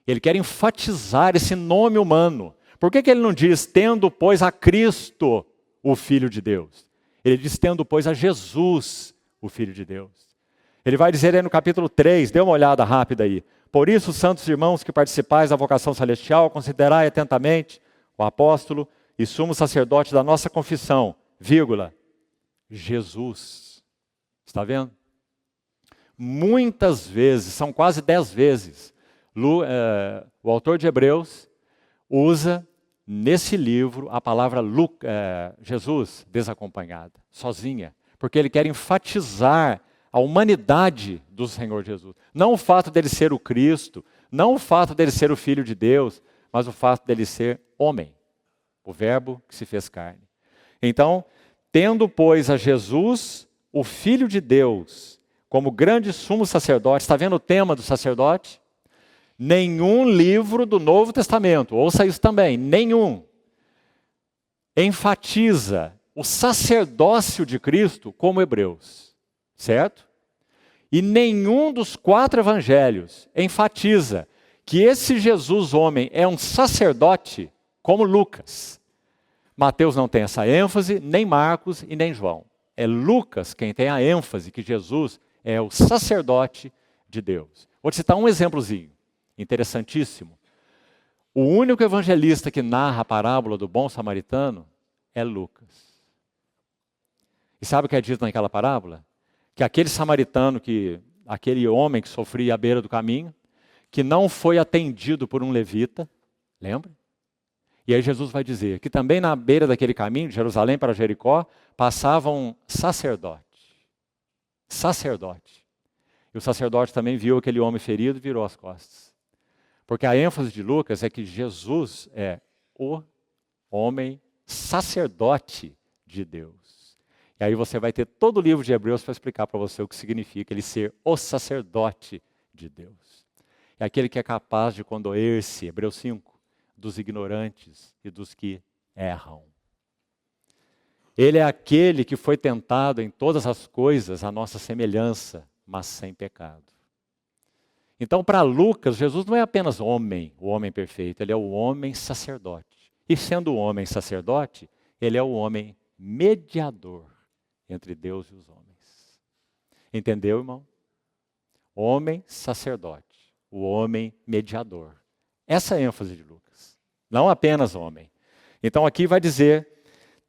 Ele quer enfatizar esse nome humano. Por que ele não diz, tendo, pois, a Cristo, o Filho de Deus? Ele diz, tendo, pois, a Jesus, o Filho de Deus. Ele vai dizer aí no capítulo 3, dê uma olhada rápida aí. Por isso, santos irmãos que participais da vocação celestial, considerai atentamente o apóstolo e sumo sacerdote da nossa confissão, vírgula, Jesus. Está vendo? Muitas vezes, são quase 10 vezes, o autor de Hebreus usa nesse livro a palavra Jesus desacompanhada, sozinha, porque ele quer enfatizar a humanidade do Senhor Jesus. Não o fato dele ser o Cristo, não o fato dele ser o Filho de Deus, mas o fato dele ser homem, o verbo que se fez carne. Então, tendo, pois, a Jesus, o Filho de Deus, como grande sumo sacerdote, está vendo o tema do sacerdote? Nenhum livro do Novo Testamento, ouça isso também, nenhum, enfatiza o sacerdócio de Cristo como Hebreus, certo? E nenhum dos 4 evangelhos enfatiza que esse Jesus homem é um sacerdote como Lucas. Mateus não tem essa ênfase, nem Marcos e nem João. É Lucas quem tem a ênfase que Jesus é o sacerdote de Deus. Vou te citar um exemplozinho, interessantíssimo. O único evangelista que narra a parábola do bom samaritano é Lucas. E sabe o que é dito naquela parábola? Que aquele samaritano, aquele homem que sofria à beira do caminho, que não foi atendido por um levita, lembra? E aí Jesus vai dizer que também na beira daquele caminho, de Jerusalém para Jericó, passava um sacerdote. Sacerdote. E o sacerdote também viu aquele homem ferido e virou as costas. Porque a ênfase de Lucas é que Jesus é o homem sacerdote de Deus. E aí você vai ter todo o livro de Hebreus para explicar para você o que significa ele ser o sacerdote de Deus. É aquele que é capaz de condoer-se, Hebreus 5, dos ignorantes e dos que erram. Ele é aquele que foi tentado em todas as coisas à nossa semelhança, mas sem pecado. Então, para Lucas, Jesus não é apenas homem, o homem perfeito, ele é o homem sacerdote. E sendo o homem sacerdote, ele é o homem mediador entre Deus e os homens. Entendeu, irmão? Homem sacerdote. O homem mediador. Essa é a ênfase de Lucas. Não apenas homem. Então aqui vai dizer,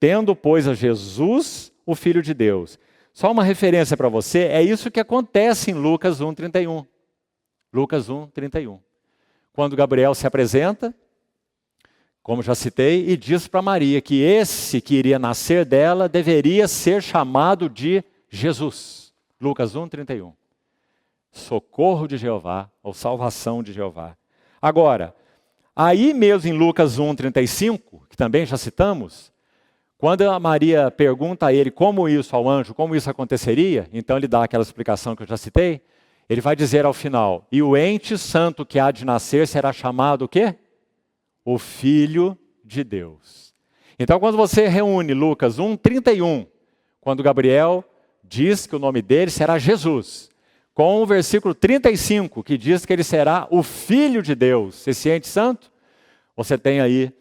tendo, pois, a Jesus, o Filho de Deus. Só uma referência para você, é isso que acontece em Lucas 1:31. Lucas 1:31. Quando Gabriel se apresenta, como já citei, e diz para Maria que esse que iria nascer dela deveria ser chamado de Jesus. Lucas 1:31. Socorro de Jeová, ou salvação de Jeová. Agora, Aí mesmo em Lucas 1:35, que também já citamos, quando a Maria pergunta a ele como isso, ao anjo, como isso aconteceria, então ele dá aquela explicação que eu já citei, ele vai dizer ao final, e o ente santo que há de nascer será chamado o quê? O Filho de Deus. Então quando você reúne Lucas 1:31, quando Gabriel diz que o nome dele será Jesus, com o versículo 35, que diz que ele será o Filho de Deus, esse ente santo, você tem aí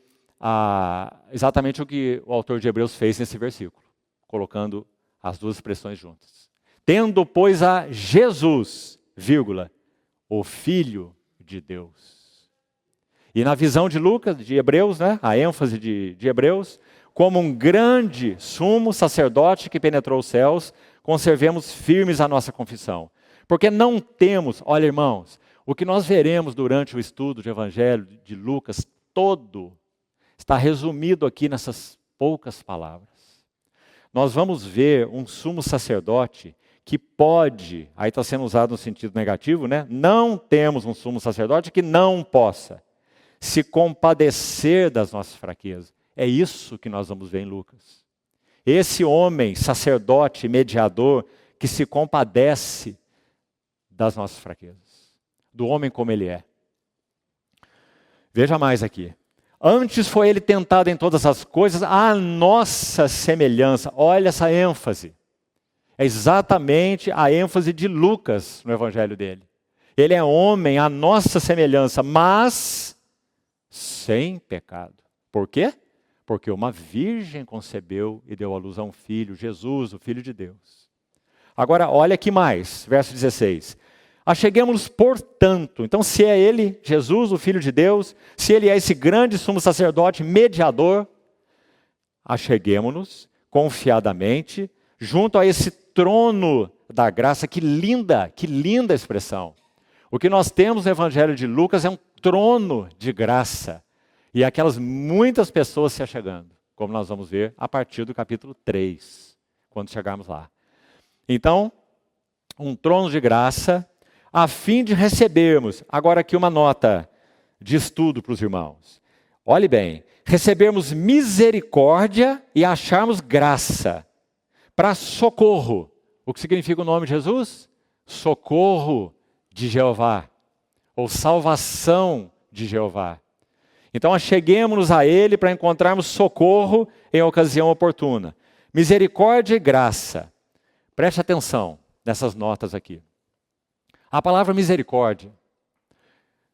exatamente o que o autor de Hebreus fez nesse versículo, colocando as duas expressões juntas. Tendo, pois, a Jesus, vírgula, o Filho de Deus. E na visão de Lucas, de Hebreus, né, a ênfase de Hebreus, como um grande sumo sacerdote que penetrou os céus, conservemos firmes a nossa confissão. Porque não temos, olha irmãos, o que nós veremos durante o estudo do Evangelho de Lucas todo, está resumido aqui nessas poucas palavras. Nós vamos ver um sumo sacerdote que pode, aí está sendo usado no sentido negativo, né? Não temos um sumo sacerdote que não possa se compadecer das nossas fraquezas. É isso que nós vamos ver em Lucas. Esse homem, sacerdote, mediador, que se compadece das nossas fraquezas, do homem como ele é. Veja mais aqui. Antes foi ele tentado em todas as coisas, à nossa semelhança. Olha essa ênfase. É exatamente a ênfase de Lucas no evangelho dele. Ele é homem à nossa semelhança, mas sem pecado. Por quê? Porque uma virgem concebeu e deu à luz a um filho, Jesus, o Filho de Deus. Agora, olha aqui mais, verso 16. Acheguemos-nos, portanto, então se é ele, Jesus, o Filho de Deus, se ele é esse grande sumo sacerdote, mediador, acheguemos-nos confiadamente junto a esse trono da graça. Que linda expressão. O que nós temos no Evangelho de Lucas é um trono de graça. E aquelas muitas pessoas se achegando, como nós vamos ver a partir do capítulo 3, quando chegarmos lá. Então, um trono de graça, a fim de recebermos, agora aqui uma nota de estudo para os irmãos. Olhe bem, recebermos misericórdia e acharmos graça para socorro. O que significa o nome de Jesus? Socorro de Jeová, ou salvação de Jeová. Então acheguemo-nos a Ele para encontrarmos socorro em ocasião oportuna. Misericórdia e graça. Preste atenção nessas notas aqui. A palavra misericórdia,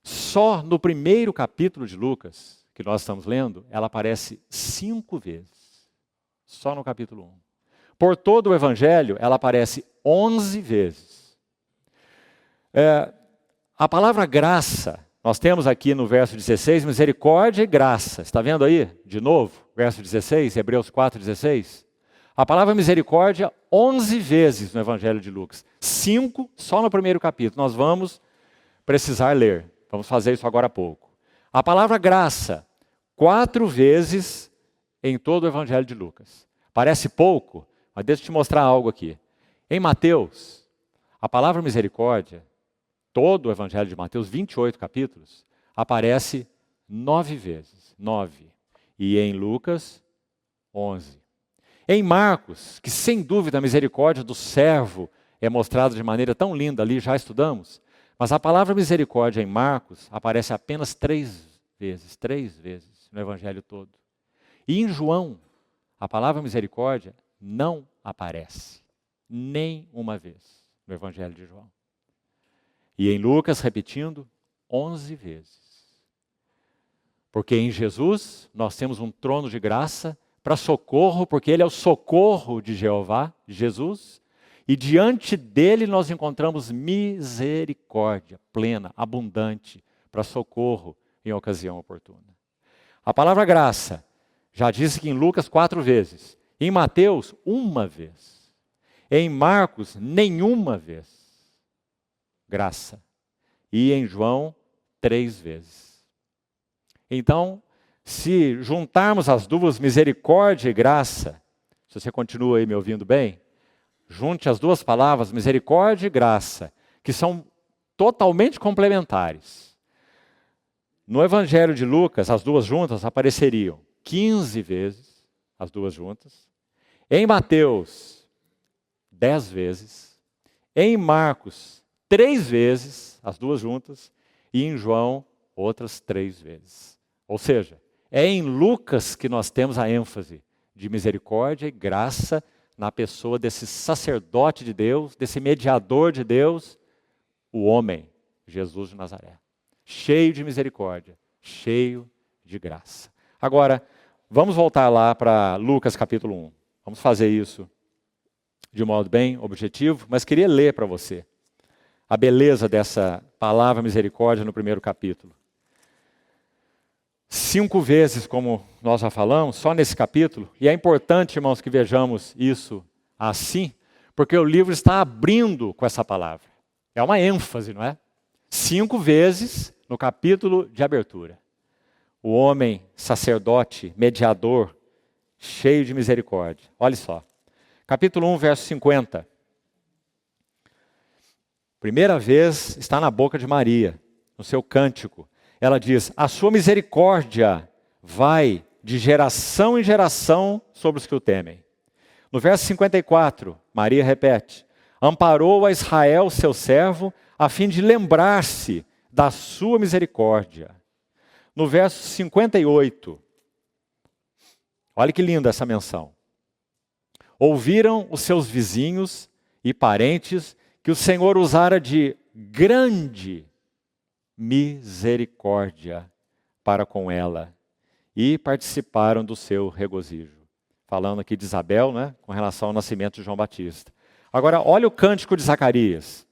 só no primeiro capítulo de Lucas, que nós estamos lendo, ela aparece 5 vezes. Só no capítulo 1. Por todo o Evangelho, ela aparece 11 vezes. A palavra graça, nós temos aqui no verso 16, misericórdia e graça. Está vendo aí? De novo, verso 16, Hebreus 4:16. A palavra misericórdia, 11 vezes no Evangelho de Lucas. 5 só no primeiro capítulo. Nós vamos precisar ler. Vamos fazer isso agora há pouco. A palavra graça, 4 vezes em todo o Evangelho de Lucas. Parece pouco, mas deixa eu te mostrar algo aqui. Em Mateus, a palavra misericórdia, todo o Evangelho de Mateus, 28 capítulos, aparece 9 vezes. 9. E em Lucas, 11. Em Marcos, que sem dúvida a misericórdia do servo é mostrada de maneira tão linda ali, já estudamos, mas a palavra misericórdia em Marcos aparece apenas 3 vezes no Evangelho todo. E em João, a palavra misericórdia não aparece nem uma vez no Evangelho de João. E em Lucas, repetindo, 11 vezes. Porque em Jesus nós temos um trono de graça para socorro, porque Ele é o socorro de Jeová, Jesus, e diante dele nós encontramos misericórdia plena, abundante, para socorro em ocasião oportuna. A palavra graça, já disse que em Lucas 4 vezes, em Mateus 1 vez, em Marcos nenhuma vez, graça, e em João 3 vezes. Então, se juntarmos as duas, misericórdia e graça, se você continua aí me ouvindo bem, junte as duas palavras, misericórdia e graça, que são totalmente complementares. no Evangelho de Lucas, as duas juntas apareceriam 15 vezes, as duas juntas. Em Mateus, 10 vezes. Em Marcos, 3 vezes, as duas juntas. E em João, outras 3 vezes. Ou seja, é em Lucas que nós temos a ênfase de misericórdia e graça na pessoa desse sacerdote de Deus, desse mediador de Deus, o homem, Jesus de Nazaré. Cheio de misericórdia, cheio de graça. Agora, vamos voltar lá para Lucas capítulo 1. Vamos fazer isso de modo bem objetivo, mas queria ler para você a beleza dessa palavra misericórdia no primeiro capítulo. 5 vezes, como nós já falamos, só nesse capítulo, e é importante, irmãos, que vejamos isso assim, porque o livro está abrindo com essa palavra. É uma ênfase, não é? 5 vezes no capítulo de abertura. O homem, sacerdote, mediador, cheio de misericórdia. Olha só. Capítulo 1, verso 50. Primeira vez está na boca de Maria, no seu cântico. Ela diz: a sua misericórdia vai de geração em geração sobre os que o temem. No verso 54, Maria repete: amparou a Israel, seu servo, a fim de lembrar-se da sua misericórdia. No verso 58, olha que linda essa menção. Ouviram os seus vizinhos e parentes que o Senhor usara de grande misericórdia para com ela e participaram do seu regozijo. Falando aqui de Isabel, né, com relação ao nascimento de João Batista. Agora, olha o cântico de Zacarias.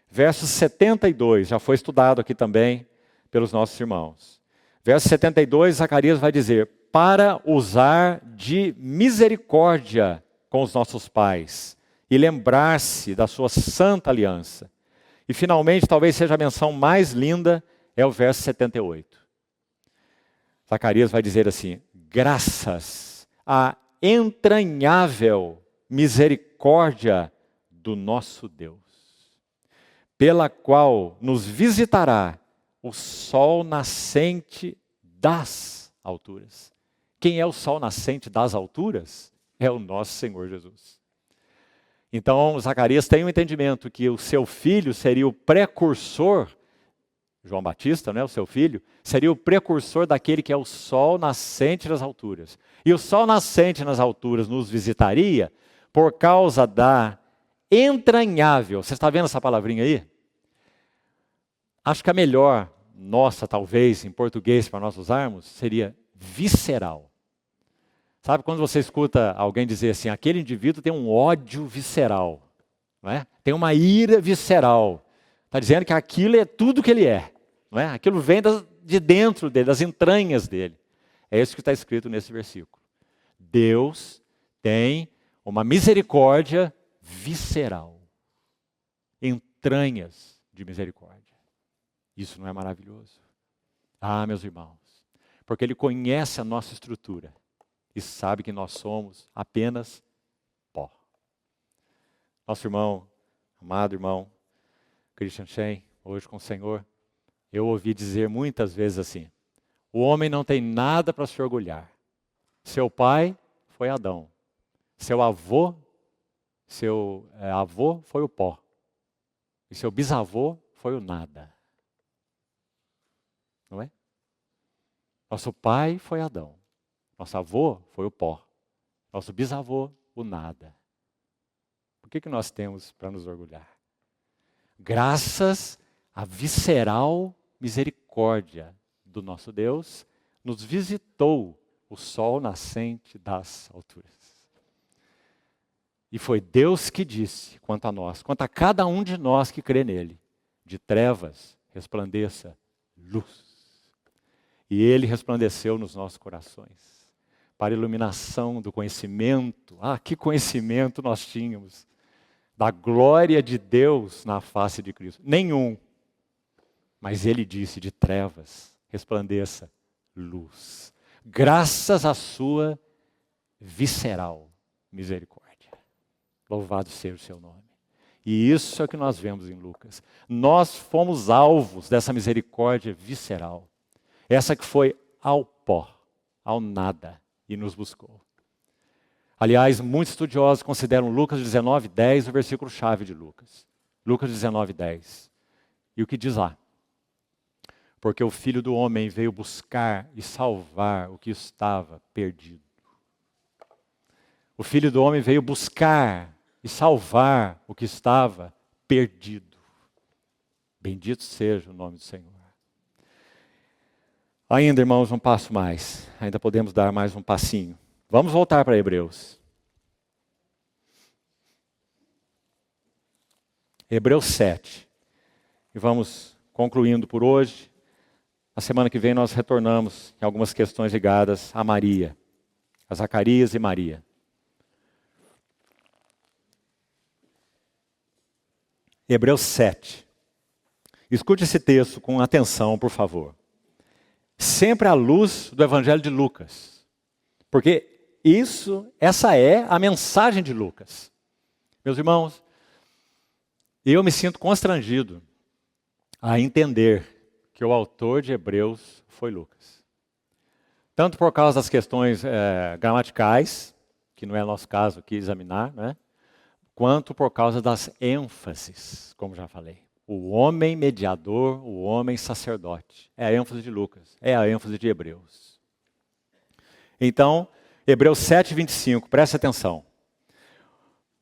Verso 72, já foi estudado aqui também pelos nossos irmãos. Verso 72, Zacarias vai dizer: para usar de misericórdia com os nossos pais e lembrar-se da sua santa aliança. E finalmente, talvez seja a menção mais linda, é o verso 78. Zacarias vai dizer assim: graças à entranhável misericórdia do nosso Deus, pela qual nos visitará o sol nascente das alturas. Quem é o sol nascente das alturas? É o nosso Senhor Jesus. Então, Zacarias tem um entendimento que o seu filho seria o precursor, João Batista, né, o seu filho, seria o precursor daquele que é o sol nascente das alturas. E o sol nascente nas alturas nos visitaria por causa da entranhável. Você está vendo essa palavrinha aí? Acho que a melhor, nossa, talvez, em português para nós usarmos, seria visceral. Sabe quando você escuta alguém dizer assim: aquele indivíduo tem um ódio visceral, não é? Tem uma ira visceral. Está dizendo que aquilo é tudo que ele é, não é? Aquilo vem de dentro dele, das entranhas dele. É isso que está escrito nesse versículo. Deus tem uma misericórdia visceral. Entranhas de misericórdia. Isso não é maravilhoso? Ah, meus irmãos, porque Ele conhece a nossa estrutura e sabe que nós somos apenas pó. Nosso irmão, amado irmão, Christian Shen, hoje com o Senhor, eu ouvi dizer muitas vezes assim: o homem não tem nada para se orgulhar. Seu pai foi Adão. Seu avô foi o pó. E seu bisavô foi o nada. Não é? Nosso pai foi Adão. Nosso avô foi o pó. Nosso bisavô, o nada. Por que nós temos para nos orgulhar? Graças à visceral misericórdia do nosso Deus, nos visitou o sol nascente das alturas. E foi Deus que disse quanto a nós, quanto a cada um de nós que crê nele: de trevas resplandeça luz. E Ele resplandeceu nos nossos corações, para a iluminação do conhecimento. Ah, que conhecimento nós tínhamos da glória de Deus na face de Cristo. Nenhum. Mas Ele disse: de trevas resplandeça luz. Graças à sua visceral misericórdia. Louvado seja o seu nome. E isso é o que nós vemos em Lucas. Nós fomos alvos dessa misericórdia visceral. Essa que foi ao pó, ao nada, e nos buscou. Aliás, muitos estudiosos consideram Lucas 19:10 o versículo-chave de Lucas. Lucas 19:10. E o que diz lá? Porque o Filho do Homem veio buscar e salvar o que estava perdido. O Filho do Homem veio buscar e salvar o que estava perdido. Bendito seja o nome do Senhor. Ainda, irmãos, um passo mais. Ainda podemos dar mais um passinho. Vamos voltar para Hebreus. Hebreus 7. E vamos concluindo por hoje. Na semana que vem nós retornamos em algumas questões ligadas a Maria, a Zacarias e Maria. Hebreus 7. Escute esse texto com atenção, por favor. Sempre à luz do Evangelho de Lucas. Porque essa é a mensagem de Lucas. Meus irmãos, eu me sinto constrangido a entender que o autor de Hebreus foi Lucas. Tanto por causa das questões gramaticais, que não é nosso caso aqui examinar, né? Quanto por causa das ênfases, como já falei. O homem mediador, o homem sacerdote. É a ênfase de Lucas, é a ênfase de Hebreus. Então, Hebreus 7:25, preste atenção.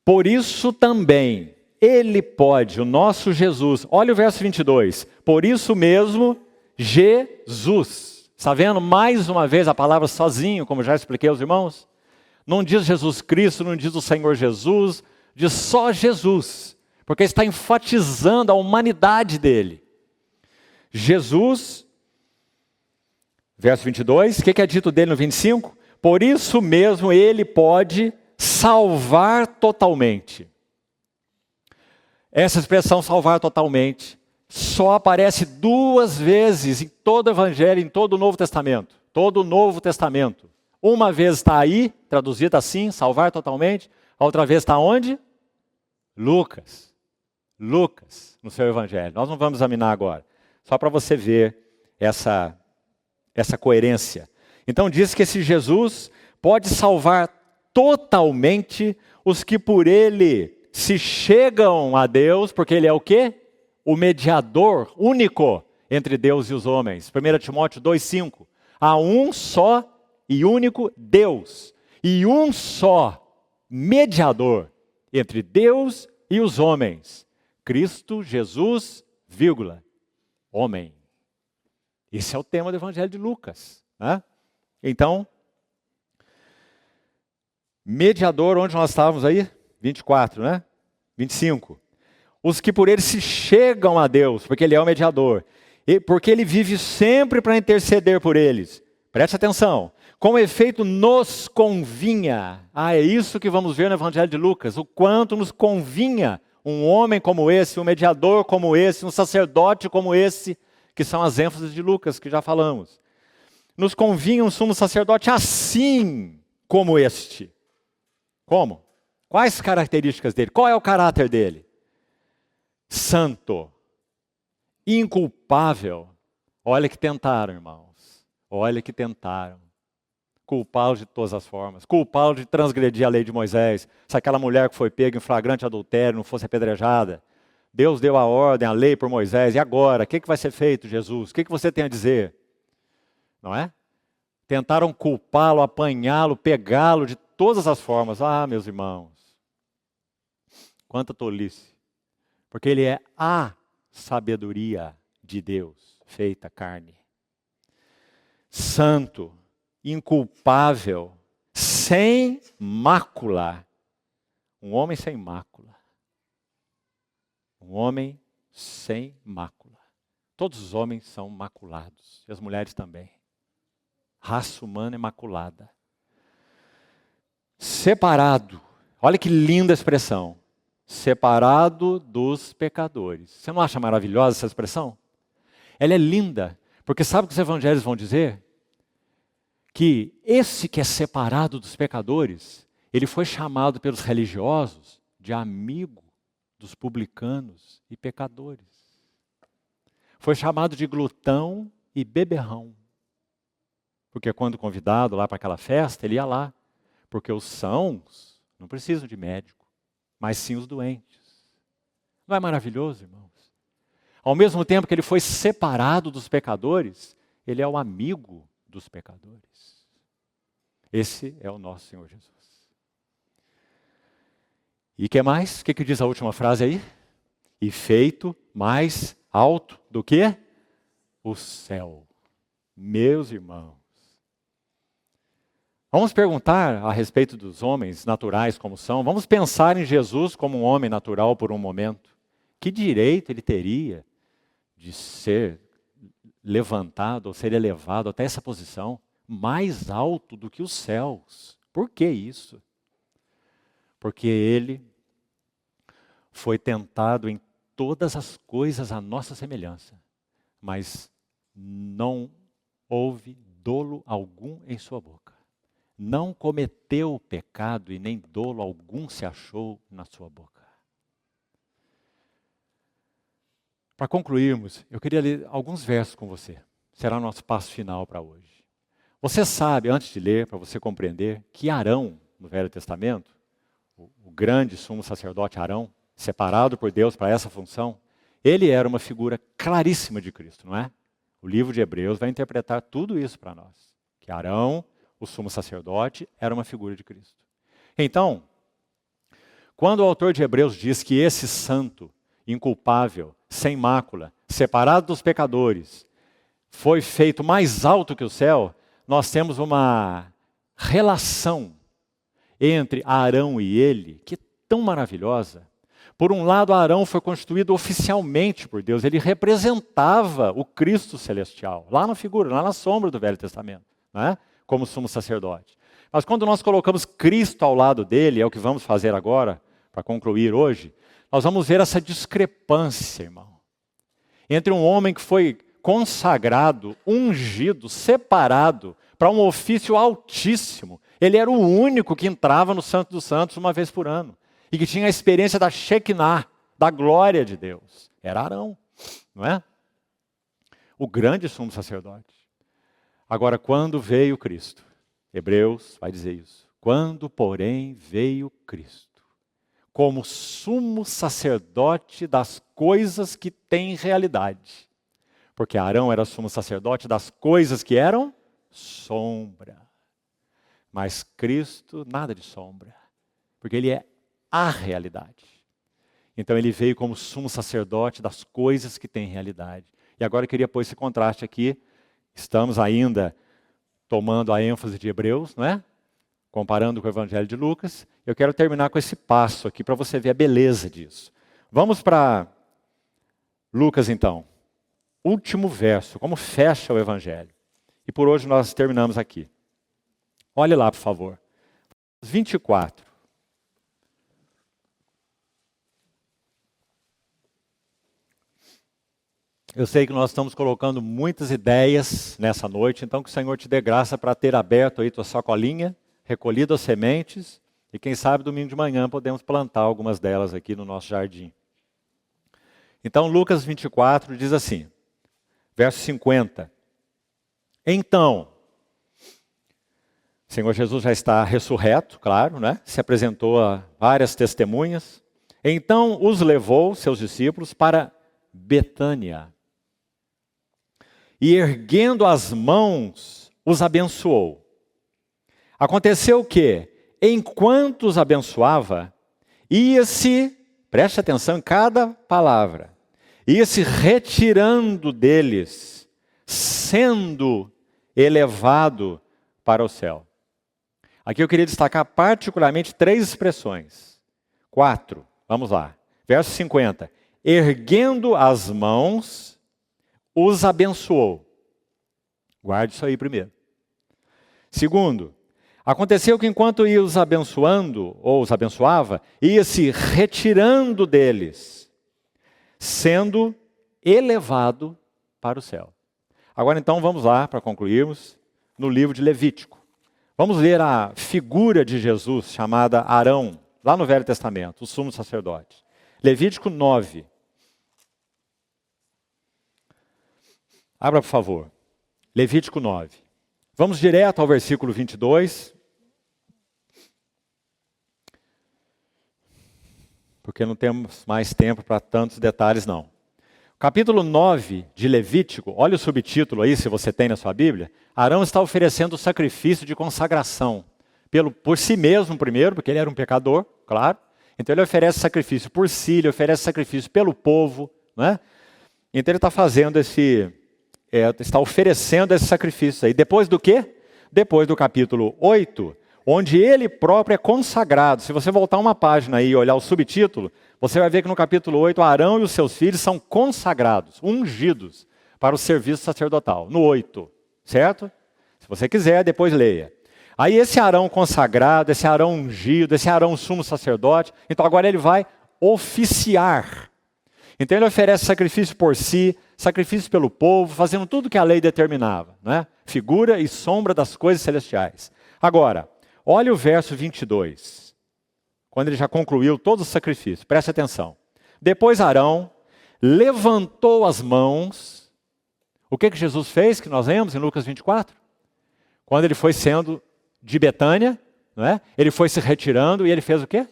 Por isso também, ele pode, o nosso Jesus, olha o verso 22, por isso mesmo, Jesus. Está vendo mais uma vez a palavra sozinho, como já expliquei aos irmãos? Não diz Jesus Cristo, não diz o Senhor Jesus, diz só Jesus. Porque está enfatizando a humanidade dele. Jesus, verso 22, o que é dito dele no 25? Por isso mesmo ele pode salvar totalmente. Essa expressão salvar totalmente só aparece 2 vezes em todo o Evangelho, em todo o Novo Testamento. Todo o Novo Testamento. Uma vez está aí, traduzida assim, salvar totalmente. A outra vez está onde? Lucas, no seu Evangelho. Nós não vamos examinar agora. Só para você ver essa coerência. Então diz que esse Jesus pode salvar totalmente os que por ele se chegam a Deus, porque ele é o quê? O mediador único entre Deus e os homens. 1 Timóteo 2,5. Há um só e único Deus. E um só mediador entre Deus e os homens. Cristo Jesus, vírgula, homem. Esse é o tema do Evangelho de Lucas. Né? Então, mediador, onde nós estávamos aí? 24, né? 25. Os que por ele se chegam a Deus, porque ele é o mediador. E porque ele vive sempre para interceder por eles. Preste atenção. Com efeito, nos convinha. É isso que vamos ver no Evangelho de Lucas. O quanto nos convinha um homem como esse, um mediador como esse, um sacerdote como esse, que são as ênfases de Lucas, que já falamos. Nos convinha um sumo sacerdote assim como este. Como? Quais características dele? Qual é o caráter dele? Santo, inculpável. Olha que tentaram, irmãos. Olha que tentaram. Culpá-lo de todas as formas. Culpá-lo de transgredir a lei de Moisés. Se aquela mulher que foi pega em flagrante adultério não fosse apedrejada. Deus deu a ordem, a lei por Moisés. E agora? O que vai ser feito, Jesus? O que você tem a dizer? Não é? Tentaram culpá-lo, apanhá-lo, pegá-lo de todas as formas. Meus irmãos. Quanta tolice. Porque ele é a sabedoria de Deus feita carne. Santo, inculpável, sem mácula. Um homem sem mácula. Um homem sem mácula. Todos os homens são maculados. E as mulheres também. Raça humana é maculada. Separado. Olha que linda expressão. Separado dos pecadores. Você não acha maravilhosa essa expressão? Ela é linda, porque sabe o que os evangelhos vão dizer? Que esse que é separado dos pecadores, ele foi chamado pelos religiosos de amigo dos publicanos e pecadores. Foi chamado de glutão e beberrão. Porque quando convidado lá para aquela festa, ele ia lá. Porque os sãos não precisam de médico, mas sim os doentes. Não é maravilhoso, irmãos? Ao mesmo tempo que ele foi separado dos pecadores, ele é o amigo dos pecadores. Esse é o nosso Senhor Jesus. E o que mais? O que diz a última frase aí? E feito mais alto do que o céu. Meus irmãos. Vamos perguntar a respeito dos homens naturais como são. Vamos pensar em Jesus como um homem natural por um momento. Que direito ele teria de ser levantado ou ser elevado até essa posição mais alto do que os céus? Por que isso? Porque ele foi tentado em todas as coisas à nossa semelhança, mas não houve dolo algum em sua boca. Não cometeu pecado e nem dolo algum se achou na sua boca. Para concluirmos, eu queria ler alguns versos com você. Será o nosso passo final para hoje. Você sabe, antes de ler, para você compreender, que Arão, no Velho Testamento, o grande sumo sacerdote Arão, separado por Deus para essa função, ele era uma figura claríssima de Cristo, não é? O livro de Hebreus vai interpretar tudo isso para nós. Que Arão, o sumo sacerdote, era uma figura de Cristo. Então, quando o autor de Hebreus diz que esse santo, inculpável, sem mácula, separado dos pecadores, foi feito mais alto que o céu, nós temos uma relação entre Arão e ele, que é tão maravilhosa. Por um lado, Arão foi constituído oficialmente por Deus, ele representava o Cristo celestial, lá na figura, lá na sombra do Velho Testamento, né? Como sumo sacerdote. Mas quando nós colocamos Cristo ao lado dele, é o que vamos fazer agora, para concluir hoje, nós vamos ver essa discrepância, irmão, entre um homem que foi consagrado, ungido, separado para um ofício altíssimo. Ele era o único que entrava no Santo dos Santos uma vez por ano. E que tinha a experiência da Shekinah, da glória de Deus. Era Arão, não é? O grande sumo sacerdote. Agora, quando veio Cristo, Hebreus vai dizer isso. Quando, porém, veio Cristo, como sumo sacerdote das coisas que têm realidade. Porque Arão era sumo sacerdote das coisas que eram sombra. Mas Cristo, nada de sombra. Porque ele é a realidade. Então ele veio como sumo sacerdote das coisas que têm realidade. E agora eu queria pôr esse contraste aqui. Estamos ainda tomando a ênfase de Hebreus, não é? Comparando com o Evangelho de Lucas. Eu quero terminar com esse passo aqui para você ver a beleza disso. Vamos para Lucas então. Último verso, como fecha o Evangelho. E por hoje nós terminamos aqui. Olhe lá, por favor. 24. Eu sei que nós estamos colocando muitas ideias nessa noite, então que o Senhor te dê graça para ter aberto aí tua sacolinha, recolhido as sementes, e quem sabe domingo de manhã podemos plantar algumas delas aqui no nosso jardim. Então Lucas 24 diz assim, verso 50. Então, o Senhor Jesus já está ressurreto, claro, né? Se apresentou a várias testemunhas. Então os levou, seus discípulos, para Betânia. E erguendo as mãos, os abençoou. Aconteceu que, enquanto os abençoava, ia-se, preste atenção em cada palavra, ia-se retirando deles, sendo elevado para o céu. Aqui eu queria destacar particularmente 3 expressões. 4, vamos lá. Verso 50. Erguendo as mãos, os abençoou. Guarde isso aí primeiro. Segundo, aconteceu que enquanto ia os abençoando, ou os abençoava, ia se retirando deles, sendo elevado para o céu. Agora então vamos lá, para concluirmos, no livro de Levítico. Vamos ler a figura de Jesus, chamada Arão, lá no Velho Testamento, o sumo sacerdote. Levítico 9. Abra, por favor. Levítico 9. Vamos direto ao versículo 22. Porque não temos mais tempo para tantos detalhes, não. Capítulo 9 de Levítico, olha o subtítulo aí, se você tem na sua Bíblia. Arão está oferecendo o sacrifício de consagração. Por si mesmo primeiro, porque ele era um pecador, claro. Então ele oferece sacrifício por si, ele oferece sacrifício pelo povo. Né? Então ele está fazendo está oferecendo esse sacrifício aí. Depois do quê? Depois do capítulo 8, onde ele próprio é consagrado. Se você voltar uma página aí e olhar o subtítulo, você vai ver que no capítulo 8, Arão e os seus filhos são consagrados, ungidos para o serviço sacerdotal. No 8, certo? Se você quiser, depois leia. Aí esse Arão consagrado, esse Arão ungido, esse Arão sumo sacerdote, então agora ele vai oficiar. Então ele oferece sacrifício por si, sacrifício pelo povo, fazendo tudo o que a lei determinava. Né? Figura e sombra das coisas celestiais. Agora, olha o verso 22, quando ele já concluiu todo o sacrifício. Preste atenção. Depois Arão levantou as mãos. O que Jesus fez, que nós lemos em Lucas 24? Quando ele foi sendo de Betânia, não é? Ele foi se retirando e ele fez o quê?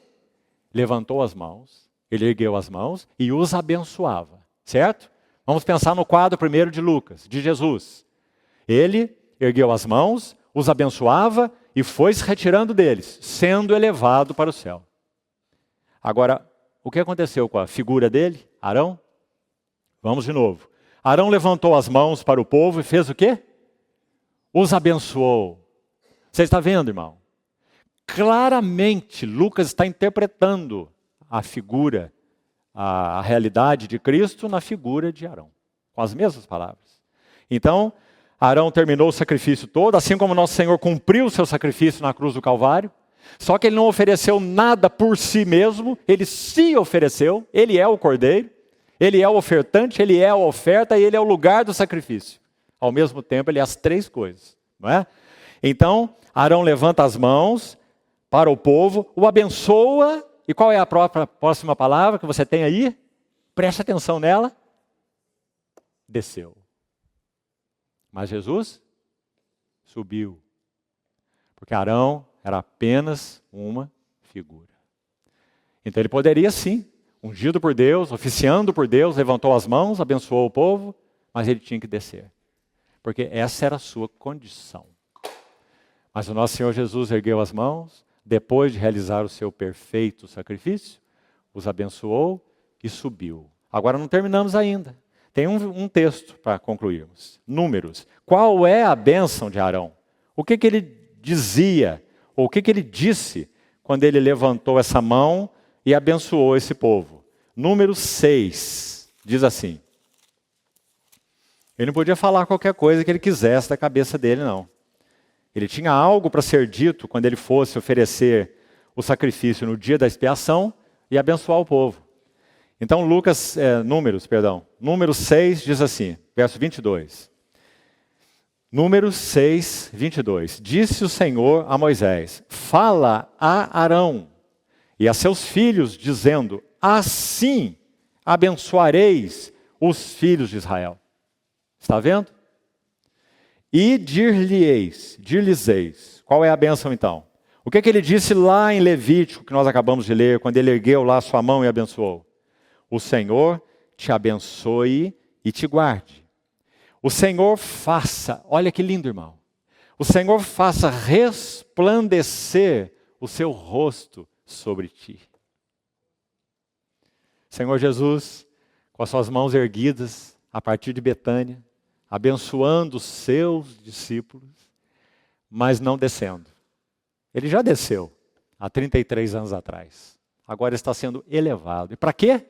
Levantou as mãos, ele ergueu as mãos e os abençoava, certo? Vamos pensar no quadro primeiro de Lucas, de Jesus. Ele ergueu as mãos, os abençoava e foi se retirando deles, sendo elevado para o céu. Agora, o que aconteceu com a figura dele, Arão? Vamos de novo. Arão levantou as mãos para o povo e fez o quê? Os abençoou. Você está vendo, irmão? Claramente, Lucas está interpretando a figura, a realidade de Cristo na figura de Arão, com as mesmas palavras. Então, Arão terminou o sacrifício todo, assim como nosso Senhor cumpriu o seu sacrifício na cruz do Calvário, só que ele não ofereceu nada por si mesmo, ele se ofereceu, ele é o cordeiro, ele é o ofertante, ele é a oferta e ele é o lugar do sacrifício. Ao mesmo tempo, ele é as três coisas, não é? Então, Arão levanta as mãos para o povo, o abençoa, e qual é a próxima palavra que você tem aí? Preste atenção nela. Desceu. Mas Jesus subiu. Porque Arão era apenas uma figura. Então ele poderia sim, ungido por Deus, oficiando por Deus, levantou as mãos, abençoou o povo, mas ele tinha que descer. Porque essa era a sua condição. Mas o nosso Senhor Jesus ergueu as mãos, depois de realizar o seu perfeito sacrifício, os abençoou e subiu. Agora não terminamos ainda. Tem um texto para concluirmos. Números. Qual é a bênção de Arão? O que ele dizia, ou o que ele disse, quando ele levantou essa mão e abençoou esse povo? Números 6, diz assim. Ele não podia falar qualquer coisa que ele quisesse da cabeça dele, não. Ele tinha algo para ser dito quando ele fosse oferecer o sacrifício no dia da expiação e abençoar o povo. Então, Números 6 diz assim, verso 22. Números 6, 22. Disse o Senhor a Moisés, fala a Arão e a seus filhos, dizendo, assim abençoareis os filhos de Israel. Está vendo? E dir-lhes-eis. Qual é a bênção então? O que ele disse lá em Levítico, que nós acabamos de ler, quando ele ergueu lá sua mão e abençoou? O Senhor te abençoe e te guarde. O Senhor faça, olha que lindo, irmão. O Senhor faça resplandecer o seu rosto sobre ti. Senhor Jesus, com as suas mãos erguidas, a partir de Betânia, abençoando os seus discípulos, mas não descendo. Ele já desceu há 33 anos atrás. Agora está sendo elevado. E para quê?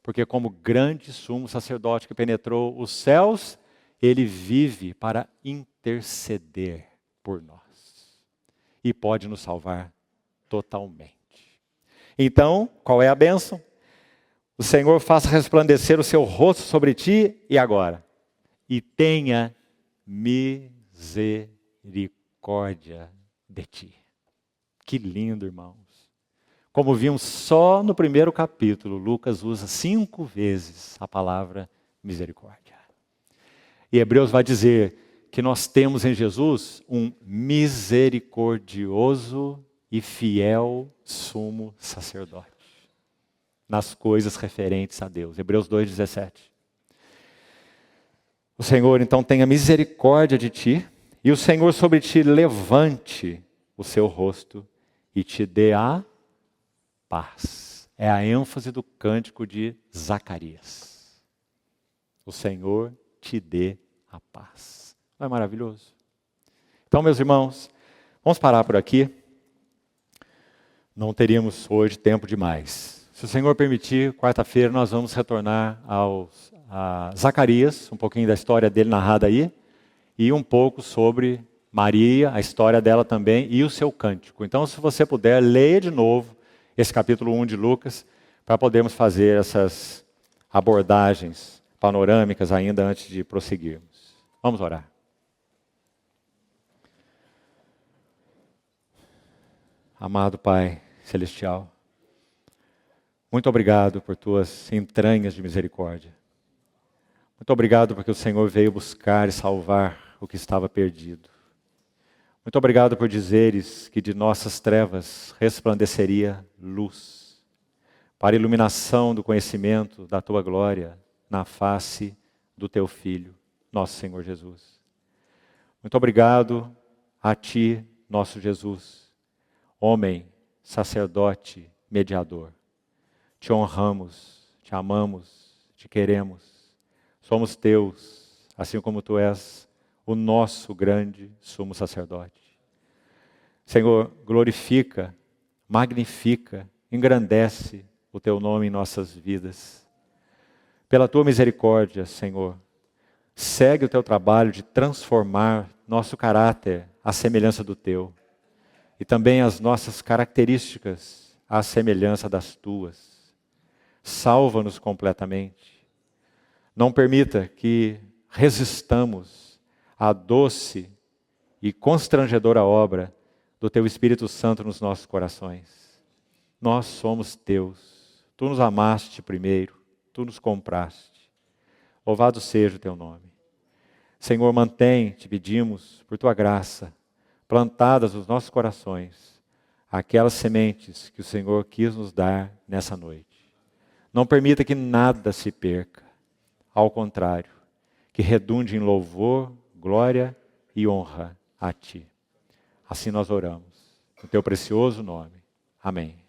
Porque como grande sumo sacerdote que penetrou os céus, ele vive para interceder por nós. E pode nos salvar totalmente. Então, qual é a bênção? O Senhor faça resplandecer o seu rosto sobre ti, e agora? E tenha misericórdia de ti. Que lindo, irmãos. Como vimos só no primeiro capítulo, Lucas usa 5 vezes a palavra misericórdia. E Hebreus vai dizer que nós temos em Jesus um misericordioso e fiel sumo sacerdote nas coisas referentes a Deus. Hebreus 2,17. O Senhor então tenha misericórdia de ti, e o Senhor sobre ti levante o seu rosto e te dê a paz. É a ênfase do cântico de Zacarias. O Senhor te dê a paz. Não é maravilhoso? Então, meus irmãos, vamos parar por aqui. Não teríamos hoje tempo demais. Se o Senhor permitir, quarta-feira nós vamos retornar a Zacarias, um pouquinho da história dele narrada aí, e um pouco sobre Maria, a história dela também, e o seu cântico. Então, se você puder, leia de novo esse capítulo 1 de Lucas, para podermos fazer essas abordagens panorâmicas ainda antes de prosseguirmos. Vamos orar. Amado Pai Celestial, muito obrigado por tuas entranhas de misericórdia. Muito obrigado porque o Senhor veio buscar e salvar o que estava perdido. Muito obrigado por dizeres que de nossas trevas resplandeceria luz, para a iluminação do conhecimento da tua glória na face do teu Filho, nosso Senhor Jesus. Muito obrigado a ti, nosso Jesus, homem, sacerdote, mediador. Te honramos, te amamos, te queremos. Somos teus, assim como tu és o nosso grande sumo sacerdote. Senhor, glorifica, magnifica, engrandece o teu nome em nossas vidas. Pela tua misericórdia, Senhor, segue o teu trabalho de transformar nosso caráter à semelhança do teu. E também as nossas características à semelhança das tuas. Salva-nos completamente. Não permita que resistamos à doce e constrangedora obra do Teu Espírito Santo nos nossos corações. Nós somos Teus. Tu nos amaste primeiro. Tu nos compraste. Louvado seja o Teu nome. Senhor, mantém, te pedimos, por Tua graça, plantadas nos nossos corações, aquelas sementes que o Senhor quis nos dar nessa noite. Não permita que nada se perca. Ao contrário, que redunde em louvor, glória e honra a Ti. Assim nós oramos. No Teu precioso nome. Amém.